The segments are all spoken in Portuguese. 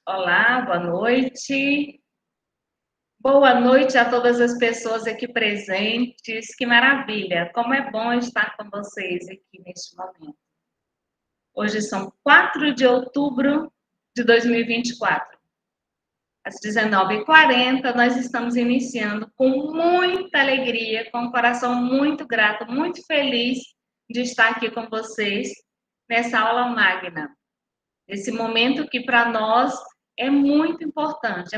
Olá, boa noite. Boa noite a todas as pessoas aqui presentes. Que maravilha! Como é bom estar com vocês aqui neste momento. Hoje são 4 de outubro de 2024. Às 19h40, nós estamos iniciando com muita alegria, com um coração muito grato, muito feliz de estar aqui com vocês nessa aula magna. Esse momento que para nós é muito importante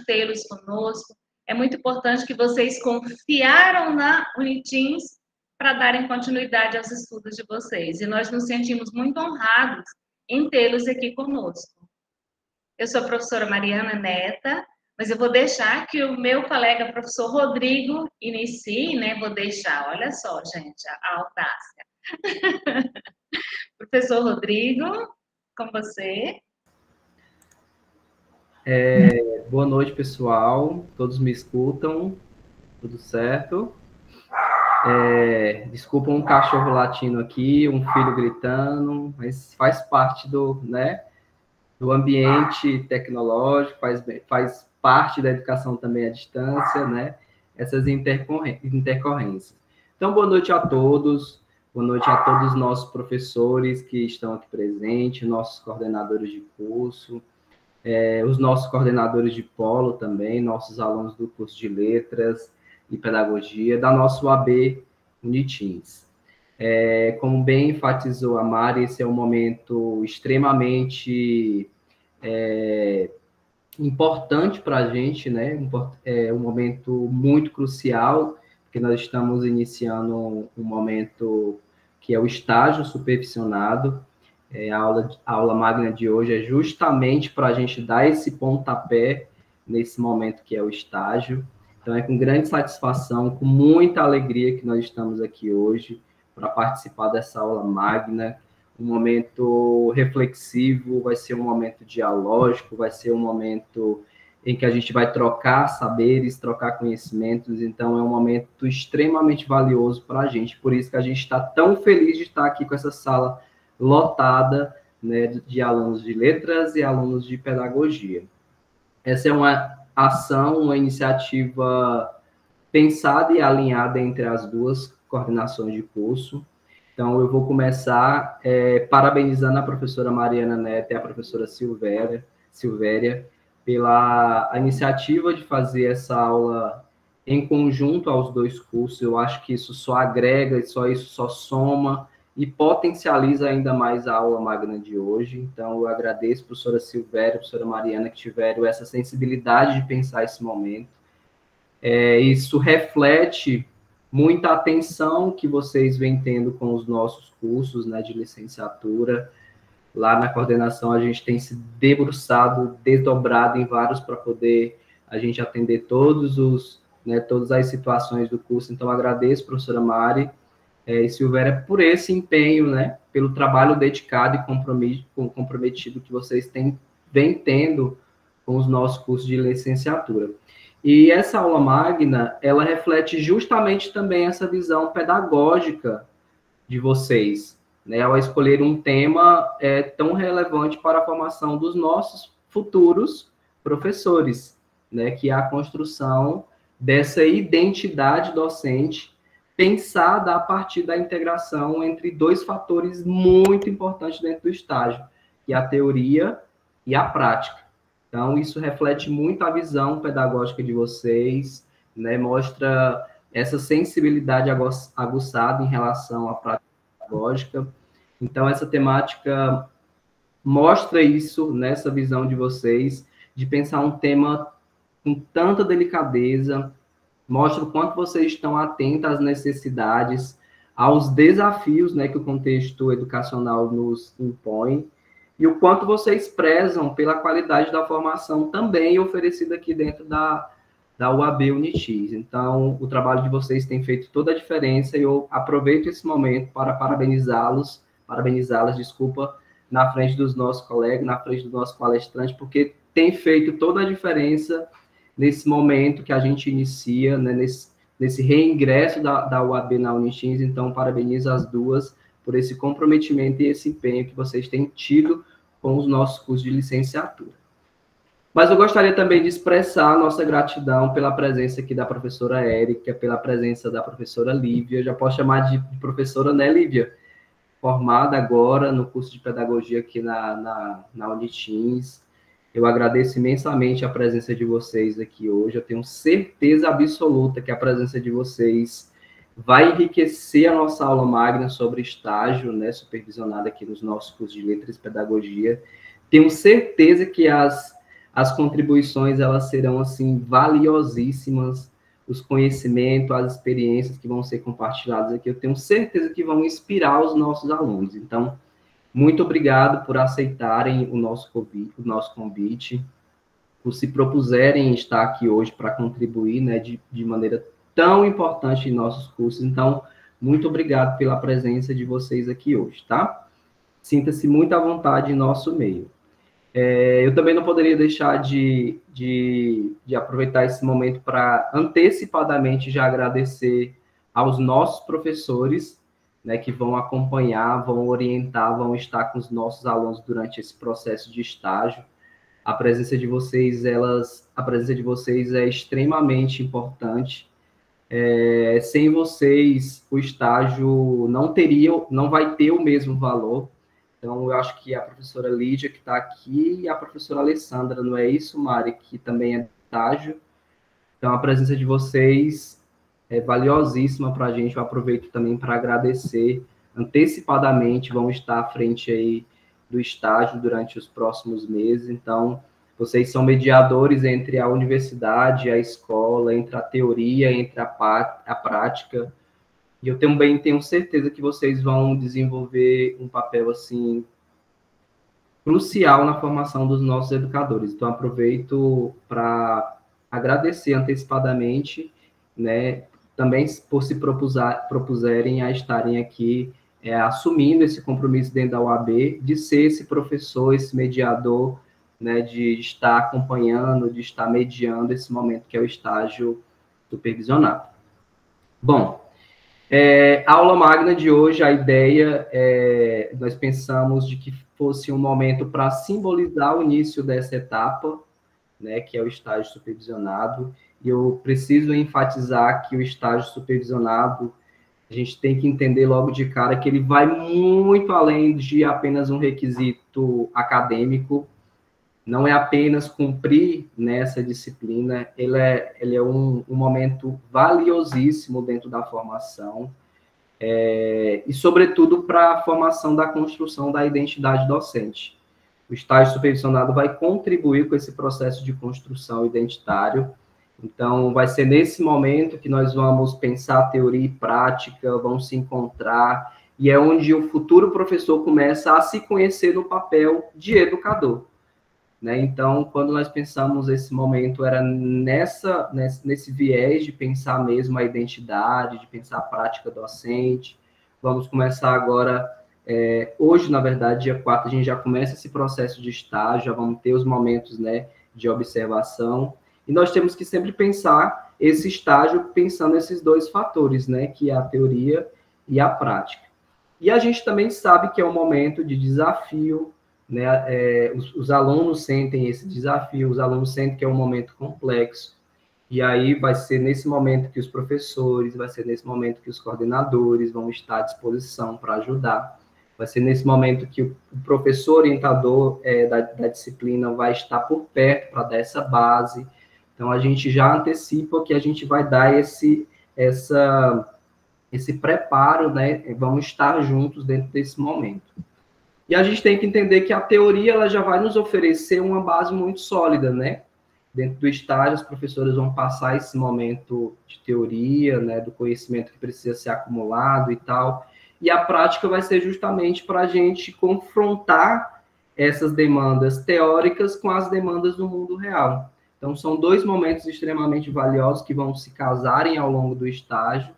tê-los conosco, é muito importante que vocês confiaram na Uniteams para darem continuidade aos estudos de vocês, e nós nos sentimos muito honrados em tê-los aqui conosco. Eu sou a professora Mariana Neta, mas eu vou deixar que o meu colega professor Rodrigo inicie, né? Vou deixar, olha só, gente, a audácia. Professor Rodrigo, com você. Boa noite, pessoal. Todos me escutam? Tudo certo? Desculpa um cachorro latindo aqui, um filho gritando, mas faz parte do ambiente tecnológico, faz parte da educação também à distância, né? Essas intercorrências. Então, boa noite a todos. Boa noite a todos os nossos professores que estão aqui presentes, nossos coordenadores de curso, os nossos coordenadores de polo também, nossos alunos do curso de Letras e Pedagogia, da nossa UAB Uniteams. Como bem enfatizou a Mari, esse é um momento extremamente importante para a gente, né? É um momento muito crucial, porque nós estamos iniciando um momento que é o estágio supervisionado. A aula magna de hoje é justamente para a gente dar esse pontapé nesse momento que é o estágio. Então, é com grande satisfação, com muita alegria que nós estamos aqui hoje para participar dessa aula magna, um momento reflexivo, vai ser um momento dialógico, vai ser um momento em que a gente vai trocar saberes, trocar conhecimentos, então é um momento extremamente valioso para a gente, por isso que a gente está tão feliz de estar aqui com essa sala lotada, né, de alunos de letras e alunos de pedagogia. Essa é uma ação, uma iniciativa pensada e alinhada entre as duas coordenações de curso. Então, eu vou começar parabenizando a professora Mariana Neta e a professora Silvéria pela iniciativa de fazer essa aula em conjunto aos dois cursos. Eu acho que isso só agrega, isso só soma e potencializa ainda mais a aula magna de hoje. Então, eu agradeço a professora Silvéria, a professora Mariana, que tiveram essa sensibilidade de pensar esse momento. Isso reflete muita atenção que vocês vêm tendo com os nossos cursos, né, de licenciatura. Lá na coordenação, a gente tem se debruçado, desdobrado em vários para poder a gente atender todas as situações do curso. Então, agradeço, professora Mari e Silvéria, por esse empenho, né, pelo trabalho dedicado e comprometido que vocês vêm tendo com os nossos cursos de licenciatura. E essa aula magna, ela reflete justamente também essa visão pedagógica de vocês, né, ao escolher um tema tão relevante para a formação dos nossos futuros professores, né, que é a construção dessa identidade docente pensada a partir da integração entre dois fatores muito importantes dentro do estágio, que é a teoria e a prática. Então, isso reflete muito a visão pedagógica de vocês, né? Mostra essa sensibilidade aguçada em relação à prática pedagógica. Então, essa temática mostra isso nessa visão de vocês, de pensar um tema com tanta delicadeza, mostra o quanto vocês estão atentos às necessidades, aos desafios, né, que o contexto educacional nos impõe, e o quanto vocês prezam pela qualidade da formação também oferecida aqui dentro da UAB Uniteams. Então, o trabalho de vocês tem feito toda a diferença, e eu aproveito esse momento para parabenizá-las, na frente dos nossos colegas, na frente dos nossos palestrantes, porque tem feito toda a diferença nesse momento que a gente inicia, né, nesse reingresso da UAB na Uniteams. Então, parabenizo as duas por esse comprometimento e esse empenho que vocês têm tido com os nossos cursos de licenciatura. Mas eu gostaria também de expressar a nossa gratidão pela presença aqui da professora Érica, pela presença da professora Lívia, já posso chamar de professora, né, Lívia? Formada agora no curso de pedagogia aqui na Unitins. Eu agradeço imensamente a presença de vocês aqui hoje. Eu tenho certeza absoluta que a presença de vocês vai enriquecer a nossa aula magna sobre estágio, né, supervisionada aqui nos nossos cursos de letras e pedagogia. Tenho certeza que as contribuições, elas serão, assim, valiosíssimas, os conhecimentos, as experiências que vão ser compartilhadas aqui, eu tenho certeza que vão inspirar os nossos alunos. Então, muito obrigado por aceitarem o nosso convite, por se propuserem estar aqui hoje para contribuir, né, de maneira tão importante em nossos cursos. Então, muito obrigado pela presença de vocês aqui hoje, tá? Sinta-se muito à vontade em nosso meio. Eu também não poderia deixar de aproveitar esse momento para antecipadamente já agradecer aos nossos professores, né, que vão acompanhar, vão orientar, vão estar com os nossos alunos durante esse processo de estágio. A presença de vocês é extremamente importante. Sem vocês, o estágio não vai ter o mesmo valor. Então, eu acho que a professora Lídia, que está aqui, e a professora Alessandra, não é isso, Mari, que também é estágio. Então, a presença de vocês é valiosíssima para a gente. Eu aproveito também para agradecer antecipadamente. Vão estar à frente aí do estágio durante os próximos meses. Então, vocês são mediadores entre a universidade e a escola, entre a teoria, entre a prática. E eu também tenho certeza que vocês vão desenvolver um papel, assim, crucial na formação dos nossos educadores. Então, aproveito para agradecer antecipadamente, né, também por se propuserem a estarem aqui assumindo esse compromisso dentro da UAB, de ser esse professor, esse mediador, né, de estar acompanhando, de estar mediando esse momento que é o estágio supervisionado. Bom, a aula magna de hoje, a ideia, nós pensamos de que fosse um momento para simbolizar o início dessa etapa, né, que é o estágio supervisionado, e eu preciso enfatizar que o estágio supervisionado, a gente tem que entender logo de cara que ele vai muito além de apenas um requisito acadêmico, não é apenas cumprir nessa disciplina, ele é um momento valiosíssimo dentro da formação, e, sobretudo, para a formação da construção da identidade docente. O estágio supervisionado vai contribuir com esse processo de construção identitário. Então, vai ser nesse momento que nós vamos pensar teoria e prática, vão se encontrar, e é onde o futuro professor começa a se conhecer no papel de educador. Né? Então, quando nós pensamos esse momento, era nesse viés de pensar mesmo a identidade, de pensar a prática docente. Vamos começar agora, hoje, na verdade, dia 4, a gente já começa esse processo de estágio, já vamos ter os momentos, né, de observação, e nós temos que sempre pensar esse estágio pensando nesses dois fatores, né, que é a teoria e a prática. E a gente também sabe que é um momento de desafio, né? Os alunos sentem esse desafio, os alunos sentem que é um momento complexo, e aí vai ser nesse momento que os professores, vai ser nesse momento que os coordenadores vão estar à disposição para ajudar, vai ser nesse momento que o professor orientador da disciplina vai estar por perto para dar essa base. Então, a gente já antecipa que a gente vai dar esse preparo, né? Vamos estar juntos dentro desse momento. E a gente tem que entender que a teoria ela já vai nos oferecer uma base muito sólida, né? Dentro do estágio, os professores vão passar esse momento de teoria, né? Do conhecimento que precisa ser acumulado e tal. E a prática vai ser justamente para a gente confrontar essas demandas teóricas com as demandas do mundo real. Então, são dois momentos extremamente valiosos que vão se casarem ao longo do estágio,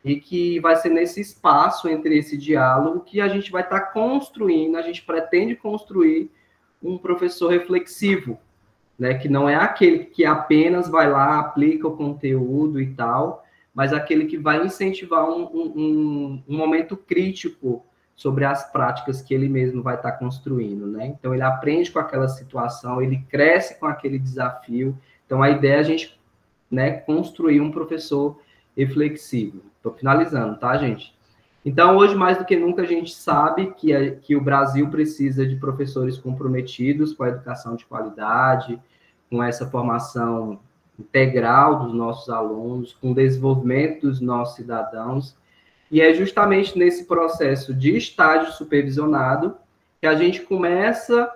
e que vai ser nesse espaço entre esse diálogo que a gente vai estar construindo, a gente pretende construir um professor reflexivo, né, que não é aquele que apenas vai lá, aplica o conteúdo e tal, mas aquele que vai incentivar um momento crítico sobre as práticas que ele mesmo vai estar construindo, né? Então, ele aprende com aquela situação, ele cresce com aquele desafio. Então, a ideia é a gente, né, construir um professor reflexivo. Estou finalizando, tá, gente? Então, hoje, mais do que nunca, a gente sabe que o Brasil precisa de professores comprometidos com a educação de qualidade, com essa formação integral dos nossos alunos, com o desenvolvimento dos nossos cidadãos. E é justamente nesse processo de estágio supervisionado que a gente começa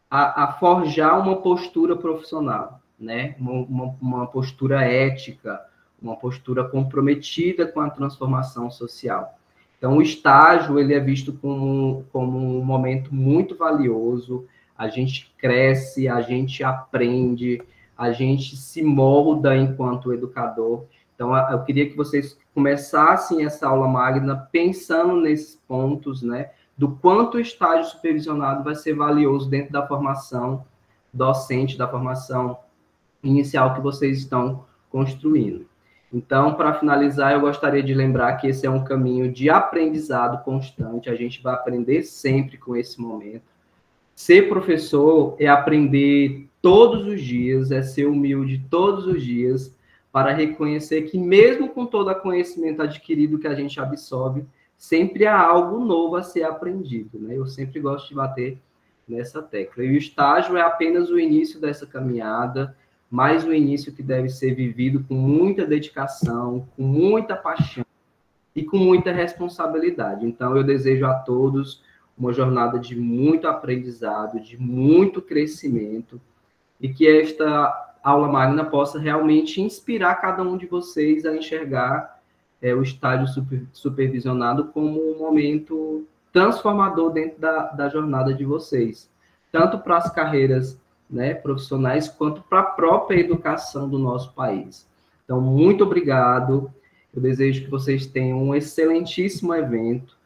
a forjar uma postura profissional, né? Uma postura ética, uma postura comprometida com a transformação social. Então, o estágio ele é visto como um momento muito valioso, a gente cresce, a gente aprende, a gente se molda enquanto educador. Então, eu queria que vocês começassem essa aula magna pensando nesses pontos, né? Do quanto o estágio supervisionado vai ser valioso dentro da formação docente, da formação inicial que vocês estão construindo. Então, para finalizar, eu gostaria de lembrar que esse é um caminho de aprendizado constante, a gente vai aprender sempre com esse momento. Ser professor é aprender todos os dias, é ser humilde todos os dias, para reconhecer que mesmo com todo o conhecimento adquirido que a gente absorve, sempre há algo novo a ser aprendido, né? Eu sempre gosto de bater nessa tecla. E o estágio é apenas o início dessa caminhada, mas o início que deve ser vivido com muita dedicação, com muita paixão e com muita responsabilidade. Então, eu desejo a todos uma jornada de muito aprendizado, de muito crescimento, e que esta aula magna possa realmente inspirar cada um de vocês a enxergar o estágio supervisionado como um momento transformador dentro da jornada de vocês, tanto para as carreiras, né, profissionais, quanto para a própria educação do nosso país. Então, muito obrigado. Eu desejo que vocês tenham um excelentíssimo evento.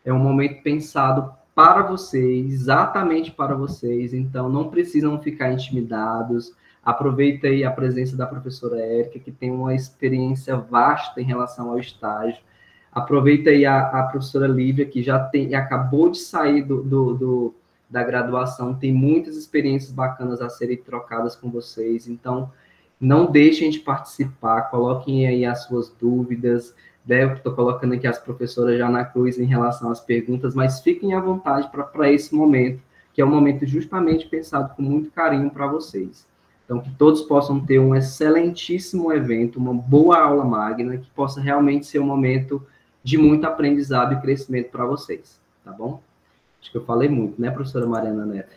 É um momento pensado para vocês, exatamente para vocês. Então, não precisam ficar intimidados. Aproveita aí a presença da professora Érica, que tem uma experiência vasta em relação ao estágio. Aproveita aí a professora Lívia, que já acabou de sair da graduação, tem muitas experiências bacanas a serem trocadas com vocês. Então, não deixem de participar, coloquem aí as suas dúvidas, né? Eu estou colocando aqui as professoras já na cruz em relação às perguntas, mas fiquem à vontade para esse momento, que é um momento justamente pensado com muito carinho para vocês. Então, que todos possam ter um excelentíssimo evento, uma boa aula magna, que possa realmente ser um momento de muito aprendizado e crescimento para vocês, tá bom? Acho que eu falei muito, né, professora Mariana Neto?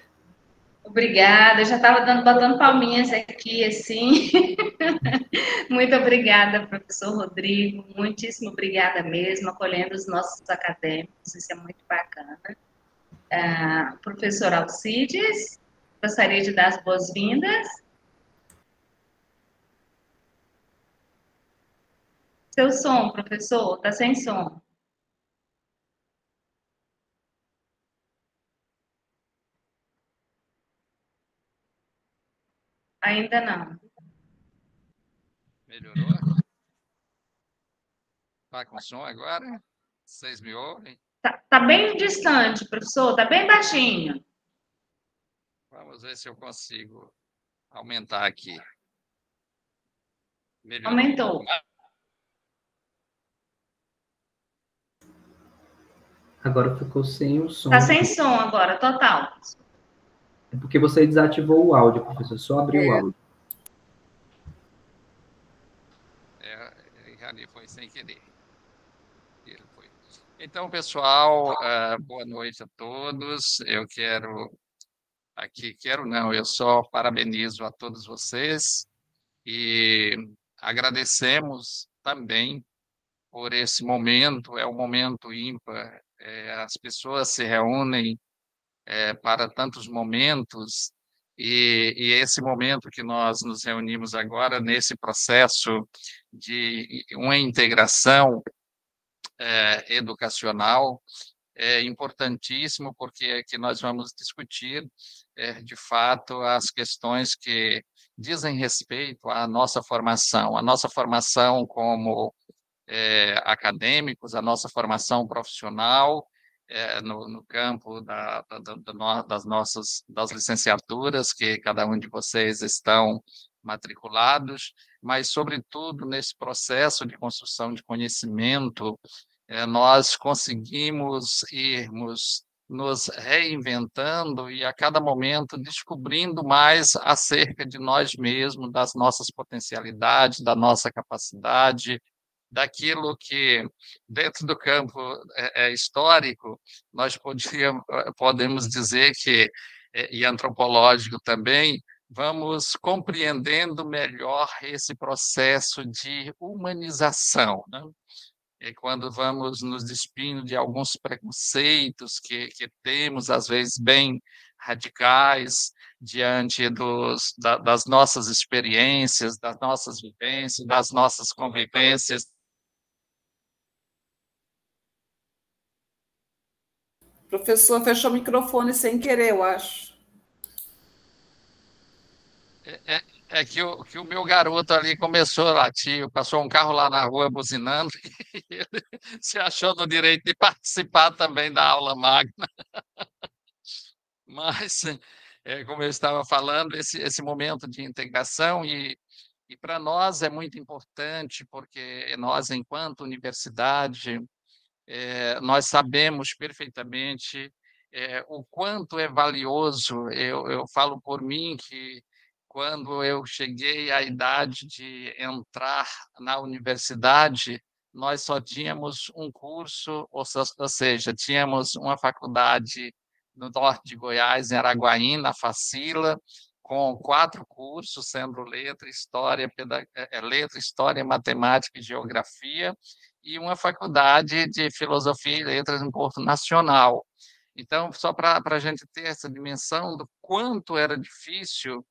Obrigada, eu já estava botando palminhas aqui, assim. Muito obrigada, professor Rodrigo, muitíssimo obrigada mesmo, acolhendo os nossos acadêmicos, isso é muito bacana. Professor Alcides, gostaria de dar as boas-vindas. Seu som, professor, está sem som. Ainda não. Melhorou? Está com som agora? Vocês me ouvem? Tá bem distante, professor, está bem baixinho. Vamos ver se eu consigo aumentar aqui. Melhorou. Aumentou. Agora ficou sem o som. Está sem som agora, total. É porque você desativou o áudio, professor. Só abriu o áudio. Ali foi sem querer. Então, pessoal, boa noite a todos. Eu só parabenizo a todos vocês e agradecemos também por esse momento, é um momento ímpar, as pessoas se reúnem para tantos momentos, e esse momento que nós nos reunimos agora, nesse processo de uma integração educacional, é importantíssimo, porque aqui nós vamos discutir, de fato, as questões que dizem respeito à nossa formação como acadêmicos, a nossa formação profissional no campo das licenciaturas que cada um de vocês estão matriculados, mas, sobretudo, nesse processo de construção de conhecimento, nós conseguimos irmos nos reinventando e, a cada momento, descobrindo mais acerca de nós mesmos, das nossas potencialidades, da nossa capacidade, daquilo que, dentro do campo histórico, nós podemos dizer que, e antropológico também, vamos compreendendo melhor esse processo de humanização, né? E quando vamos nos despindo de alguns preconceitos que temos, às vezes, bem radicais, diante das nossas experiências, das nossas vivências, das nossas convivências. O professor fechou o microfone sem querer, eu acho. É que o meu garoto ali começou a latir, passou um carro lá na rua buzinando e ele se achou no direito de participar também da aula magna. Mas, como eu estava falando, esse momento de integração, e para nós é muito importante, porque nós, enquanto universidade, nós sabemos perfeitamente o quanto é valioso. Eu falo por mim que, quando eu cheguei à idade de entrar na universidade, nós só tínhamos um curso, ou seja, tínhamos uma faculdade no norte de Goiás, em Araguaína, na Facila, com 4 cursos, sendo letra, história, matemática e geografia, e uma faculdade de filosofia e letras em Porto Nacional. Então, só para a gente ter essa dimensão do quanto era difícil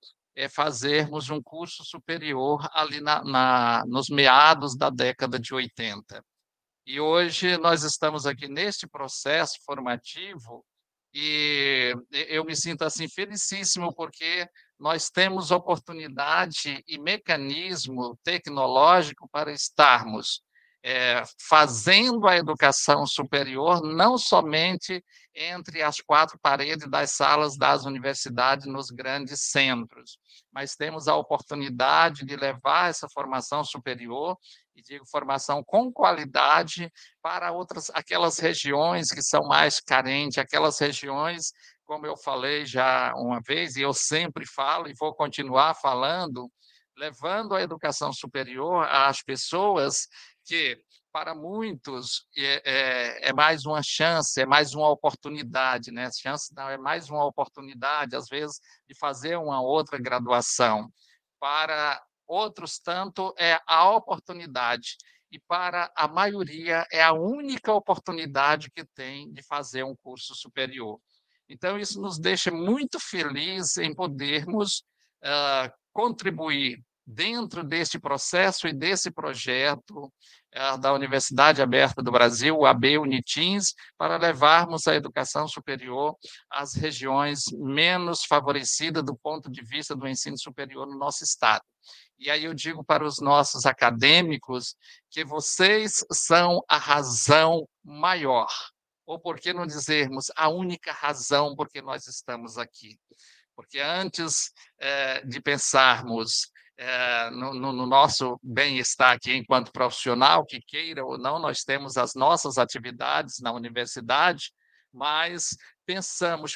fazermos um curso superior ali nos meados da década de 80. E hoje nós estamos aqui neste processo formativo e eu me sinto assim felicíssimo, porque nós temos oportunidade e mecanismo tecnológico para estarmos fazendo a educação superior não somente entre as 4 paredes das salas das universidades nos grandes centros, mas temos a oportunidade de levar essa formação superior, e digo formação com qualidade, para aquelas regiões que são mais carentes, aquelas regiões, como eu falei já uma vez, e eu sempre falo e vou continuar falando, levando a educação superior às pessoas que, para muitos, é mais uma chance, é mais uma oportunidade, né? Chance não, é mais uma oportunidade, às vezes, de fazer uma outra graduação. Para outros, tanto, é a oportunidade. E, para a maioria, é a única oportunidade que tem de fazer um curso superior. Então, isso nos deixa muito felizes em podermos contribuir dentro deste processo e desse projeto da Universidade Aberta do Brasil, o AB Unitins, para levarmos a educação superior às regiões menos favorecidas do ponto de vista do ensino superior no nosso estado. E aí eu digo para os nossos acadêmicos que vocês são a razão maior, ou por que não dizermos a única razão por que nós estamos aqui. Porque antes de pensarmos no nosso bem-estar aqui enquanto profissional, que queira ou não, nós temos as nossas atividades na universidade, mas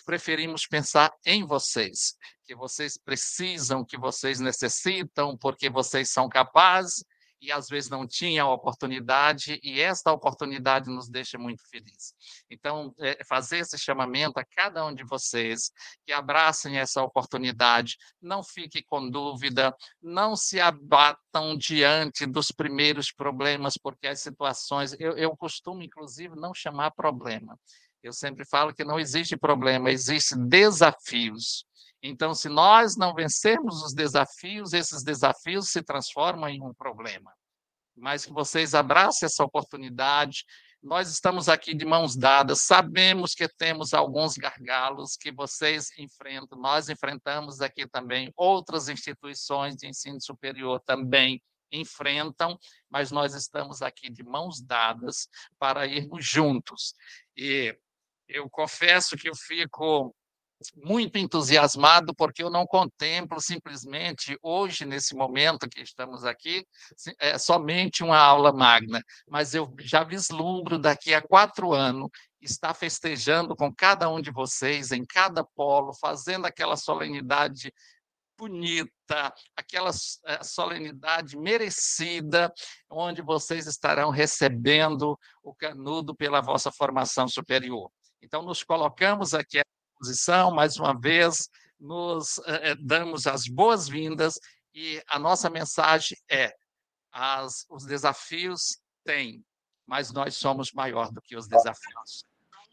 preferimos pensar em vocês, que vocês precisam, que vocês necessitam, porque vocês são capazes e, às vezes, não tinham a oportunidade, e esta oportunidade nos deixa muito felizes. Então, fazer esse chamamento a cada um de vocês, que abracem essa oportunidade, não fiquem com dúvida, não se abatam diante dos primeiros problemas, porque as situações, eu costumo, inclusive, não chamar problema. Eu sempre falo que não existe problema, existem desafios. Então, se nós não vencermos os desafios, esses desafios se transformam em um problema. Mas que vocês abracem essa oportunidade. Nós estamos aqui de mãos dadas, sabemos que temos alguns gargalos que vocês enfrentam, nós enfrentamos aqui também, outras instituições de ensino superior também enfrentam, mas nós estamos aqui de mãos dadas para irmos juntos. E Eu confesso que eu fico muito entusiasmado, porque eu não contemplo simplesmente hoje, nesse momento que estamos aqui, somente uma aula magna, mas eu já vislumbro daqui a 4 anos estar festejando com cada um de vocês, em cada polo, fazendo aquela solenidade bonita, aquela solenidade merecida, onde vocês estarão recebendo o canudo pela vossa formação superior. Então, nos colocamos aqui posição, mais uma vez, nos damos as boas-vindas e a nossa mensagem é: os desafios têm, mas nós somos maior do que os desafios.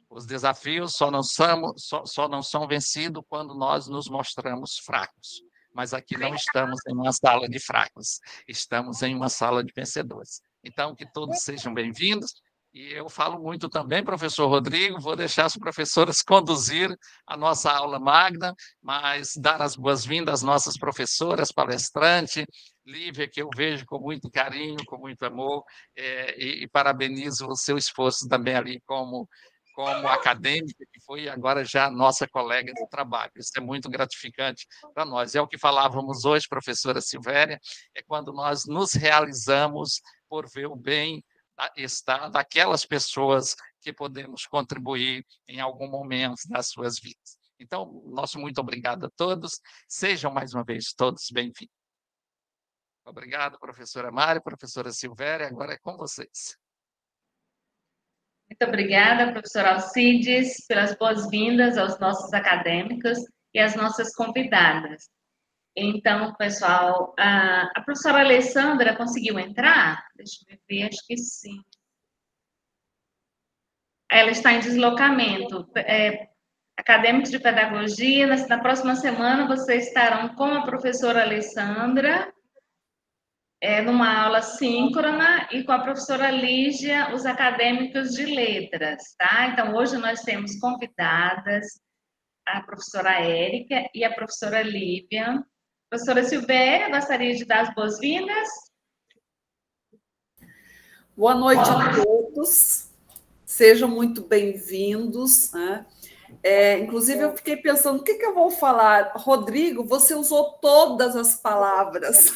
Os desafios só não são vencidos quando nós nos mostramos fracos. Mas aqui não estamos em uma sala de fracos, estamos em uma sala de vencedores. Então, que todos sejam bem-vindos. E eu falo muito também, professor Rodrigo, vou deixar as professoras conduzir a nossa aula magna, mas dar as boas-vindas às nossas professoras, palestrante, Lívia, que eu vejo com muito carinho, com muito amor, e parabenizo o seu esforço também ali como acadêmica, que foi agora já nossa colega de trabalho. Isso é muito gratificante para nós. É o que falávamos hoje, professora Silvéria, é quando nós nos realizamos por ver o bem estar daquelas pessoas que podemos contribuir em algum momento das suas vidas. Então, nosso muito obrigado a todos. Sejam, mais uma vez, todos bem-vindos. Obrigado, professora Mari, professora Silvéria. Agora é com vocês. Muito obrigada, professor Alcides, pelas boas-vindas aos nossos acadêmicos e às nossas convidadas. Então, pessoal, a professora Alessandra conseguiu entrar? Deixa eu ver, acho que sim. Ela está em deslocamento. Acadêmicos de Pedagogia, na próxima semana vocês estarão com a professora Alessandra, numa aula síncrona, e com a professora Lígia, os acadêmicos de letras, tá? Então, hoje nós temos convidadas a professora Érica e a professora Lívia. Professora Silvéria, gostaria de dar as boas-vindas? Boa noite a todos, sejam muito bem-vindos, né? Inclusive, eu fiquei pensando, o que eu vou falar? Rodrigo, você usou todas as palavras.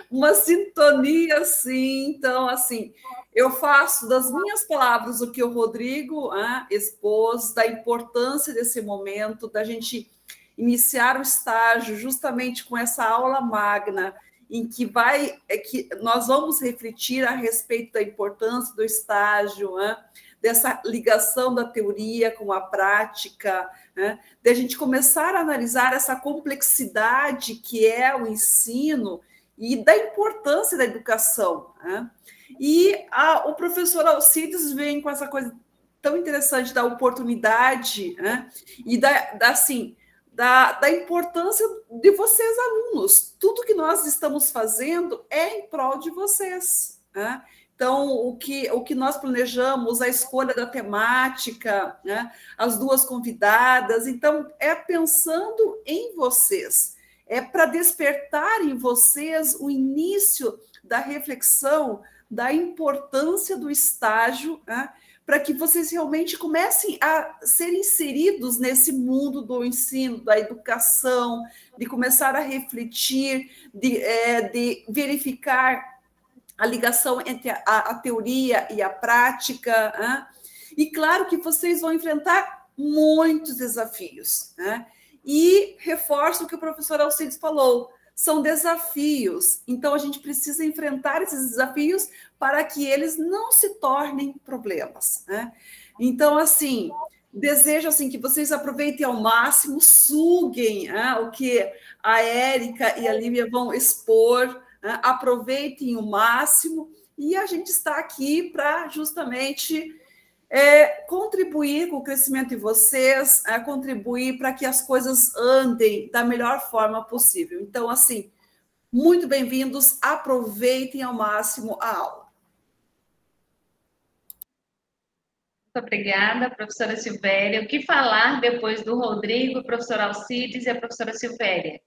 Uma sintonia, assim. Então, assim, eu faço das minhas palavras o que o Rodrigo expôs, da importância desse momento, da gente iniciar o estágio justamente com essa aula magna, em que nós vamos refletir a respeito da importância do estágio, dessa ligação da teoria com a prática, de a gente começar a analisar essa complexidade que é o ensino e da importância da educação. E o professor Alcides vem com essa coisa tão interessante da oportunidade, e da importância de vocês, alunos. Tudo que nós estamos fazendo é em prol de vocês. Então, o que nós planejamos, a escolha da temática, as duas convidadas, então, é pensando em vocês, é para despertar em vocês o início da reflexão da importância do estágio, para que vocês realmente comecem a ser inseridos nesse mundo do ensino, da educação, de começar a refletir, de verificar a ligação entre a teoria e a prática. E claro que vocês vão enfrentar muitos desafios. E reforço o que o professor Alcides falou, são desafios, então a gente precisa enfrentar esses desafios para que eles não se tornem problemas. Então, assim, desejo assim, que vocês aproveitem ao máximo, suguem o que a Érica e a Lívia vão expor, aproveitem o máximo, e a gente está aqui para justamente contribuir com o crescimento de vocês, contribuir para que as coisas andem da melhor forma possível. Então, assim, muito bem-vindos, aproveitem ao máximo a aula. Muito obrigada, professora Silvéria. O que falar depois do Rodrigo, o professor Alcides e a professora Silvéria?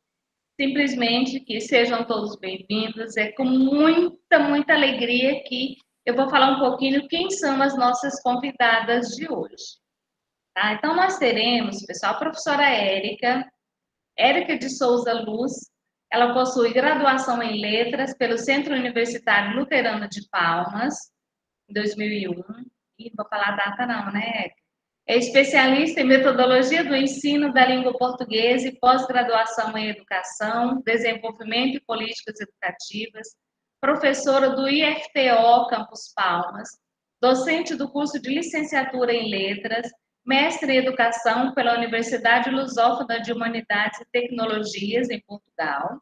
Simplesmente que sejam todos bem-vindos. É com muita, muita alegria que eu vou falar um pouquinho quem são as nossas convidadas de hoje. Tá? Então, nós teremos, pessoal, a professora Érica de Souza Luz. Ela possui graduação em Letras pelo Centro Universitário Luterano de Palmas, em 2001. E vou falar a data não, né? É especialista em metodologia do ensino da língua portuguesa e pós-graduação em educação, desenvolvimento e políticas educativas, professora do IFTO Campus Palmas, docente do curso de licenciatura em Letras, mestre em Educação pela Universidade Lusófona de Humanidades e Tecnologias, em Portugal,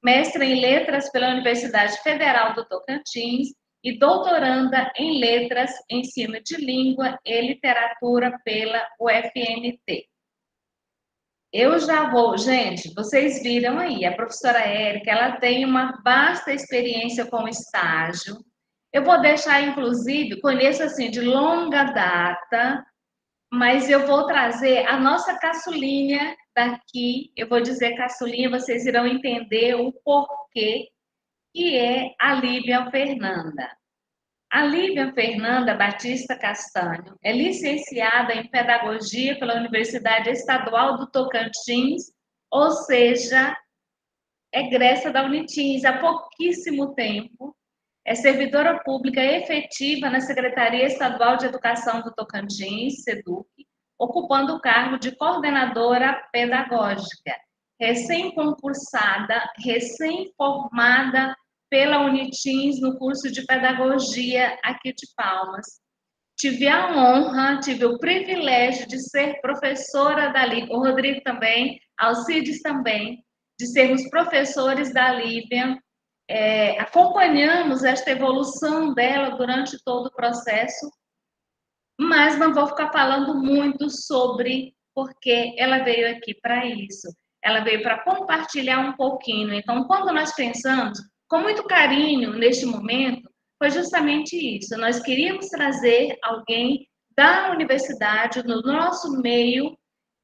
mestre em Letras pela Universidade Federal do Tocantins e doutoranda em Letras, Ensino de Língua e Literatura pela UFMT. Eu já vou, gente, vocês viram aí, a professora Érica, ela tem uma vasta experiência com estágio. Eu vou deixar, inclusive, conheço assim de longa data, mas eu vou trazer a nossa caçulinha daqui, eu vou dizer caçulinha, vocês irão entender o porquê, que é a Lívia Fernanda. A Lívia Fernanda Batista Castanho é licenciada em Pedagogia pela Universidade Estadual do Tocantins, ou seja, egressa da Unitins há pouquíssimo tempo. É servidora pública efetiva na Secretaria Estadual de Educação do Tocantins, SEDUC, ocupando o cargo de coordenadora pedagógica, recém-concursada, recém-formada pela Unitins no curso de Pedagogia aqui de Palmas. Tive a honra, tive o privilégio de ser professora da Lívia, o Rodrigo também, Alcides também, de sermos professores da Lívia. Acompanhamos esta evolução dela durante todo o processo, mas não vou ficar falando muito sobre porque ela veio aqui para isso. Ela veio para compartilhar um pouquinho. Então, quando nós pensamos com muito carinho neste momento, foi justamente isso. Nós queríamos trazer alguém da universidade, no nosso meio,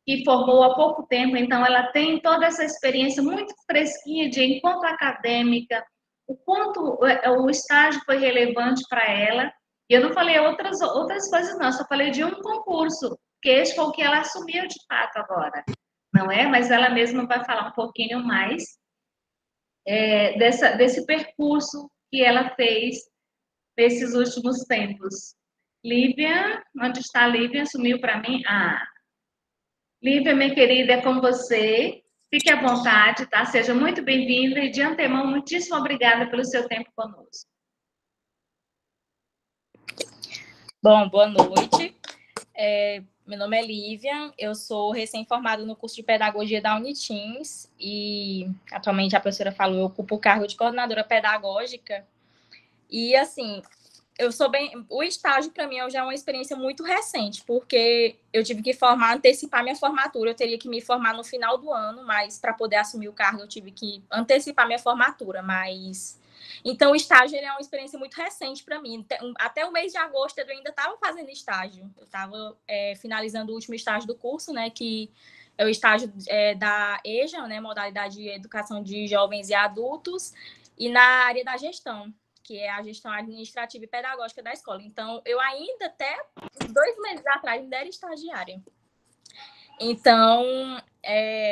que formou há pouco tempo, então ela tem toda essa experiência muito fresquinha de enquanto acadêmica, o quanto o estágio foi relevante para ela. E eu não falei outras coisas não, só falei de um concurso, que esse foi o que ela assumiu de fato agora, não é? Mas ela mesma vai falar um pouquinho mais desse percurso que ela fez nesses últimos tempos. Lívia, onde está a Lívia? Sumiu para mim? Lívia, minha querida, é com você. Fique à vontade, tá? Seja muito bem-vinda e, de antemão, muitíssimo obrigada pelo seu tempo conosco. Bom, boa noite. Meu nome é Lívia, eu sou recém-formada no curso de Pedagogia da Unitins e, atualmente, a professora falou, eu ocupo o cargo de coordenadora pedagógica. E, assim, o estágio, para mim, já é uma experiência muito recente, porque eu tive que antecipar minha formatura, eu teria que me formar no final do ano, mas para poder assumir o cargo eu tive que antecipar minha formatura, mas... Então, o estágio ele é uma experiência muito recente para mim. Até o mês de agosto eu ainda estava fazendo estágio, eu estava finalizando o último estágio do curso, né, que é o estágio da EJA, né, modalidade de Educação de Jovens e Adultos, e na área da gestão, que é a gestão administrativa e pedagógica da escola. Então, eu ainda, até 2 meses atrás, ainda era estagiária. Então,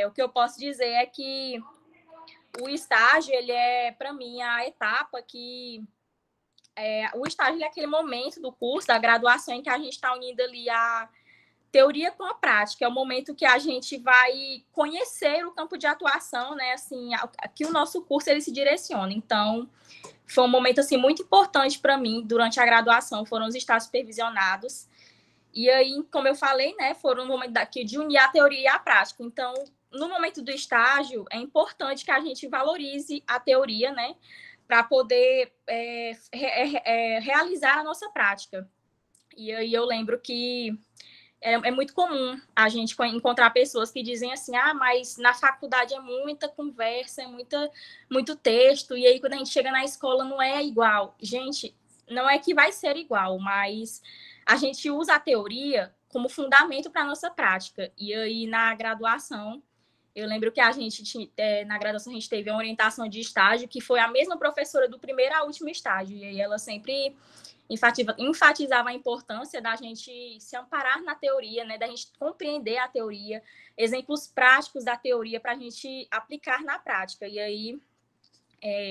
o que eu posso dizer é que o estágio, ele é, para mim, a etapa que... o estágio é aquele momento do curso, da graduação, em que a gente está unindo ali a teoria com a prática. É o momento que a gente vai conhecer o campo de atuação, né? Assim, que o nosso curso ele se direciona. Então, foi um momento assim, muito importante para mim durante a graduação, foram os estágios supervisionados. E aí, como eu falei, né, foram no momento de unir a teoria e a prática. Então, no momento do estágio, é importante que a gente valorize a teoria, né, para poder realizar a nossa prática. E aí eu lembro que é muito comum a gente encontrar pessoas que dizem assim, mas na faculdade é muita conversa, é muito texto, e aí quando a gente chega na escola não é igual. Gente, não é que vai ser igual, mas a gente usa a teoria como fundamento para a nossa prática. E aí na graduação, eu lembro que na graduação a gente teve uma orientação de estágio, que foi a mesma professora do primeiro ao último estágio, e aí ela sempre enfatizava a importância da gente se amparar na teoria, né, da gente compreender a teoria, exemplos práticos da teoria para a gente aplicar na prática. E aí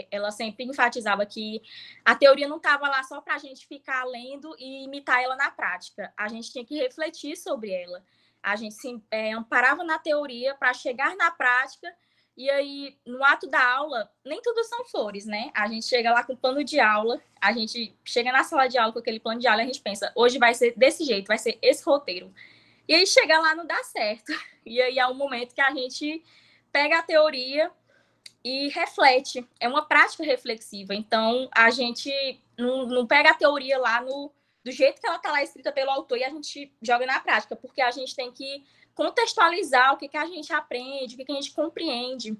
ela sempre enfatizava que a teoria não estava lá só para a gente ficar lendo e imitar ela na prática. A gente tinha que refletir sobre ela. A gente se amparava na teoria para chegar na prática. E aí, no ato da aula, nem tudo são flores, né? A gente chega lá com o plano de aula, a gente chega na sala de aula com aquele plano de aula e a gente pensa, hoje vai ser desse jeito, vai ser esse roteiro. E aí chega lá, não dá certo. E aí é um momento que a gente pega a teoria e reflete. É uma prática reflexiva. Então, a gente não pega a teoria lá do jeito que ela está lá escrita pelo autor e a gente joga na prática, porque a gente tem que contextualizar o que a gente aprende, o que a gente compreende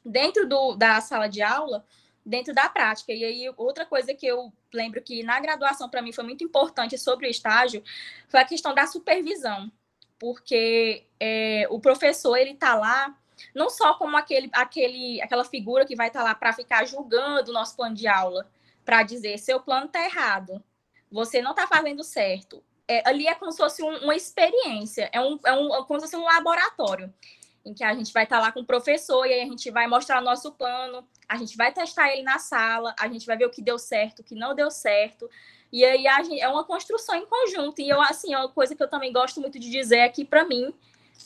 dentro da sala de aula, dentro da prática. E aí, outra coisa que eu lembro que na graduação, para mim, foi muito importante sobre o estágio, foi a questão da supervisão. Porque o professor, ele está lá, não só como aquela figura que vai estar lá para ficar julgando o nosso plano de aula, para dizer, seu plano está errado, você não está fazendo certo. Ali é como se fosse uma experiência, como se fosse um laboratório, em que a gente vai estar lá com o professor, e aí a gente vai mostrar o nosso plano, a gente vai testar ele na sala, a gente vai ver o que deu certo, o que não deu certo, e aí é uma construção em conjunto. E uma coisa que eu também gosto muito de dizer é que, para mim,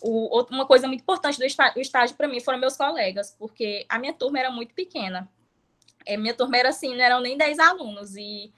uma coisa muito importante do estágio para mim foram meus colegas, porque a minha turma era muito pequena. Minha turma era assim, não eram nem 10 alunos, e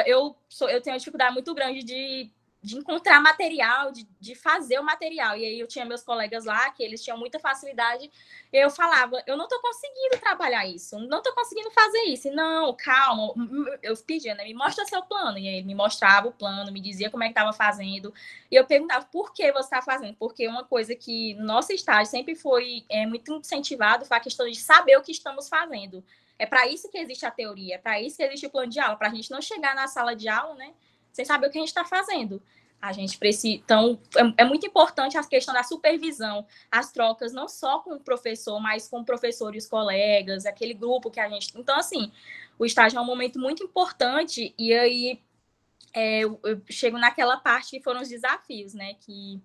eu tenho uma dificuldade muito grande de encontrar material, de fazer o material. E aí eu tinha meus colegas lá, que eles tinham muita facilidade, e eu falava, eu não estou conseguindo trabalhar isso, não estou conseguindo fazer isso. E não, calma, eu pedia, né? Me mostra seu plano. E aí ele me mostrava o plano, me dizia como é que estava fazendo. E eu perguntava, por que você está fazendo? Porque uma coisa que no nosso estágio sempre foi muito incentivado foi a questão de saber o que estamos fazendo. É para isso que existe a teoria, é para isso que existe o plano de aula, para a gente não chegar na sala de aula, né, sem saber o que a gente está fazendo. A gente precisa. Então, é muito importante a questão da supervisão, as trocas, não só com o professor, mas com o professor e os colegas, aquele grupo que a gente. Então, assim, o estágio é um momento muito importante, e aí eu chego naquela parte que foram os desafios, né, que.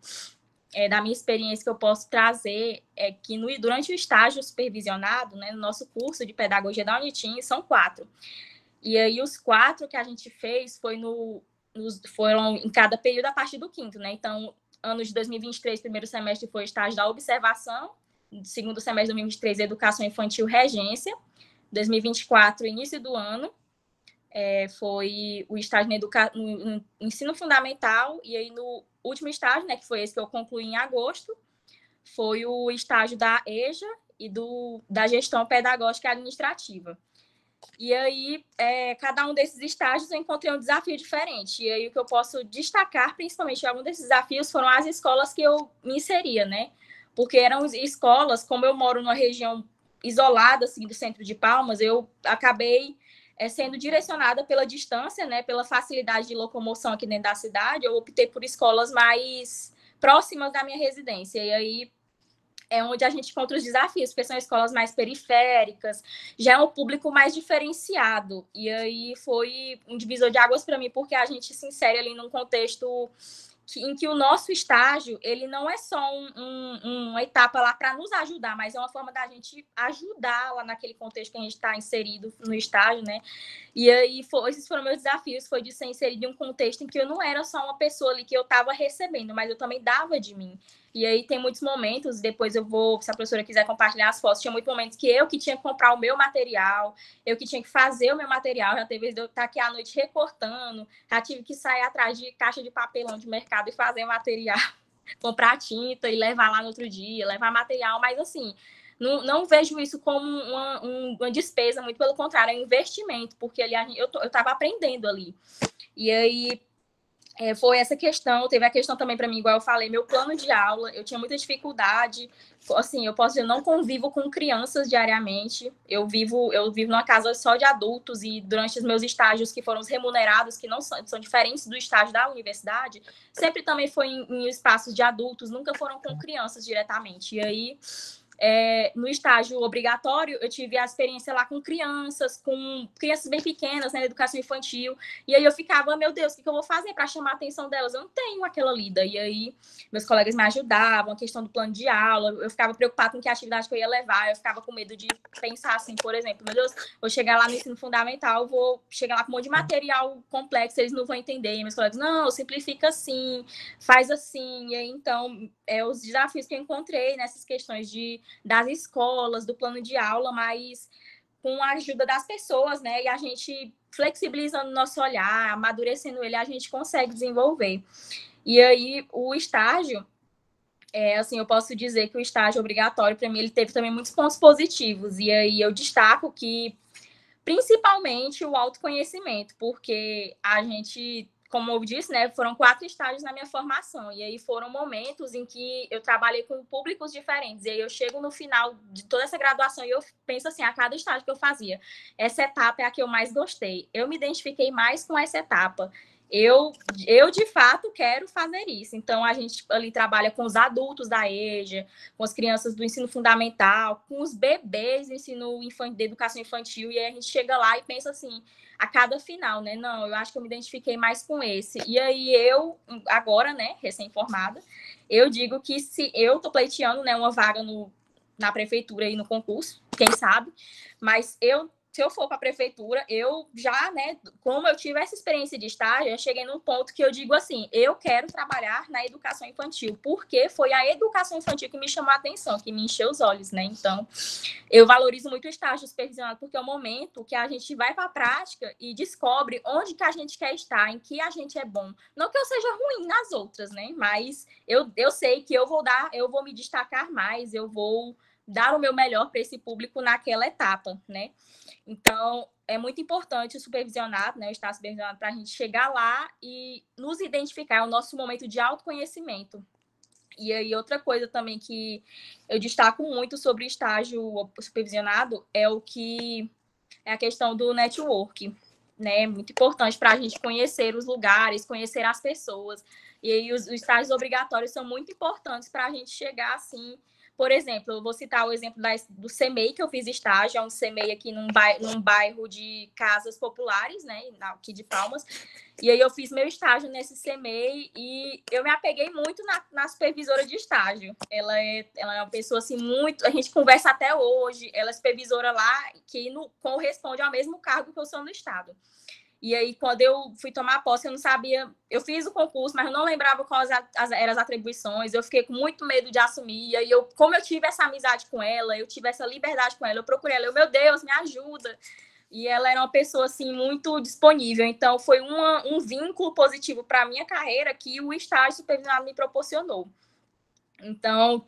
Da minha experiência que eu posso trazer é que durante o estágio supervisionado, né, no nosso curso de pedagogia da Unitins, são 4. E aí os 4 que a gente fez foram em cada período a partir do 5º, né? Então, ano de 2023, primeiro semestre foi o estágio da observação, segundo semestre de 2023, educação infantil regência, 2024, início do ano, foi o estágio no ensino fundamental, e aí no último estágio, né, que foi esse que eu concluí em agosto, foi o estágio da EJA e da gestão pedagógica e administrativa. E aí, cada um desses estágios eu encontrei um desafio diferente. E aí, o que eu posso destacar, principalmente, alguns desses desafios foram as escolas que eu me inseria, né? Porque eram escolas, como eu moro numa região isolada, assim, do centro de Palmas, eu acabei sendo direcionada pela distância, né, pela facilidade de locomoção aqui dentro da cidade. Eu optei por escolas mais próximas da minha residência, e aí é onde a gente encontra os desafios, porque são escolas mais periféricas, já é um público mais diferenciado, e aí foi um divisor de águas para mim, porque a gente se insere ali num contexto em que o nosso estágio, ele não é só uma etapa lá para nos ajudar, mas é uma forma da gente ajudar lá naquele contexto que a gente está inserido no estágio, né? E aí, esses foram meus desafios, foi de ser inserido em um contexto em que eu não era só uma pessoa ali que eu estava recebendo, mas eu também dava de mim. E aí tem muitos momentos, depois eu vou, se a professora quiser compartilhar as fotos, tinha muitos momentos que eu que tinha que comprar o meu material, eu que tinha que fazer o meu material, já teve vezes de eu estar aqui à noite recortando, já tive que sair atrás de caixa de papelão de mercado e fazer material, comprar tinta e levar lá no outro dia, levar material, mas assim, não vejo isso como uma despesa, muito pelo contrário, é um investimento, porque ali eu estava aprendendo ali. E aí foi essa questão, teve a questão também para mim, igual eu falei, meu plano de aula, eu tinha muita dificuldade, assim, eu posso dizer, eu não convivo com crianças diariamente, eu vivo numa casa só de adultos, e durante os meus estágios que foram os remunerados, que não são diferentes do estágio da universidade, sempre também foi em espaços de adultos, nunca foram com crianças diretamente, e aí no estágio obrigatório, eu tive a experiência lá com crianças bem pequenas, né, na educação infantil, e aí eu ficava, meu Deus, o que eu vou fazer para chamar a atenção delas? Eu não tenho aquela lida, e aí meus colegas me ajudavam, a questão do plano de aula, eu ficava preocupada com que atividade que eu ia levar, eu ficava com medo de pensar assim, por exemplo, meu Deus, vou chegar lá no ensino fundamental, vou chegar lá com um monte de material complexo, eles não vão entender, e meus colegas, não, simplifica assim, faz assim, e aí, então, os desafios que eu encontrei nessas questões das escolas, do plano de aula, mas com a ajuda das pessoas, né? E a gente flexibilizando o nosso olhar, amadurecendo ele, a gente consegue desenvolver. E aí, o estágio, assim, eu posso dizer que o estágio obrigatório, para mim, ele teve também muitos pontos positivos. E aí eu destaco que, principalmente, o autoconhecimento, porque a gente, como eu disse, né, foram 4 estágios na minha formação, e aí foram momentos em que eu trabalhei com públicos diferentes, e aí eu chego no final de toda essa graduação e eu penso assim, a cada estágio que eu fazia, essa etapa é a que eu mais gostei, eu me identifiquei mais com essa etapa, eu de fato quero fazer isso, então a gente ali trabalha com os adultos da EJA, com as crianças do ensino fundamental, com os bebês do ensino de educação infantil, e aí a gente chega lá e pensa assim, a cada final, né? Não, eu acho que eu me identifiquei mais com esse. E aí eu, agora, né, recém-formada, eu digo que se eu tô pleiteando, né, uma vaga na prefeitura e no concurso, quem sabe, mas se eu for para a prefeitura, eu já, né, como eu tive essa experiência de estágio, eu cheguei num ponto que eu digo assim, eu quero trabalhar na educação infantil, porque foi a educação infantil que me chamou a atenção, que me encheu os olhos, né? Então, eu valorizo muito o estágio supervisionado, porque é o momento que a gente vai para a prática e descobre onde que a gente quer estar, em que a gente é bom. Não que eu seja ruim nas outras, né? Mas eu sei que eu vou me destacar mais, eu vou dar o meu melhor para esse público naquela etapa, né? Então, é muito importante o supervisionado, né, o estágio supervisionado, para a gente chegar lá e nos identificar, é o nosso momento de autoconhecimento. E aí, outra coisa também que eu destaco muito sobre o estágio supervisionado é a questão do network, né? Muito importante para a gente conhecer os lugares, conhecer as pessoas. E aí, os estágios obrigatórios são muito importantes para a gente chegar assim. Por exemplo, eu vou citar o exemplo do CEMEI, que eu fiz estágio, é um CEMEI aqui num bairro de casas populares, né, aqui de Palmas, e aí eu fiz meu estágio nesse CEMEI e eu me apeguei muito na supervisora de estágio. Ela é uma pessoa, assim, muito... A gente conversa até hoje, ela é supervisora lá, que corresponde ao mesmo cargo que eu sou no estado. E aí, quando eu fui tomar posse, eu não sabia... Eu fiz o concurso, mas eu não lembrava quais eram as atribuições. Eu fiquei com muito medo de assumir. E aí, como eu tive essa amizade com ela, eu tive essa liberdade com ela, eu procurei ela. Meu Deus, me ajuda. E ela era uma pessoa, assim, muito disponível. Então, foi um vínculo positivo para a minha carreira que o estágio supervisionado me proporcionou. Então,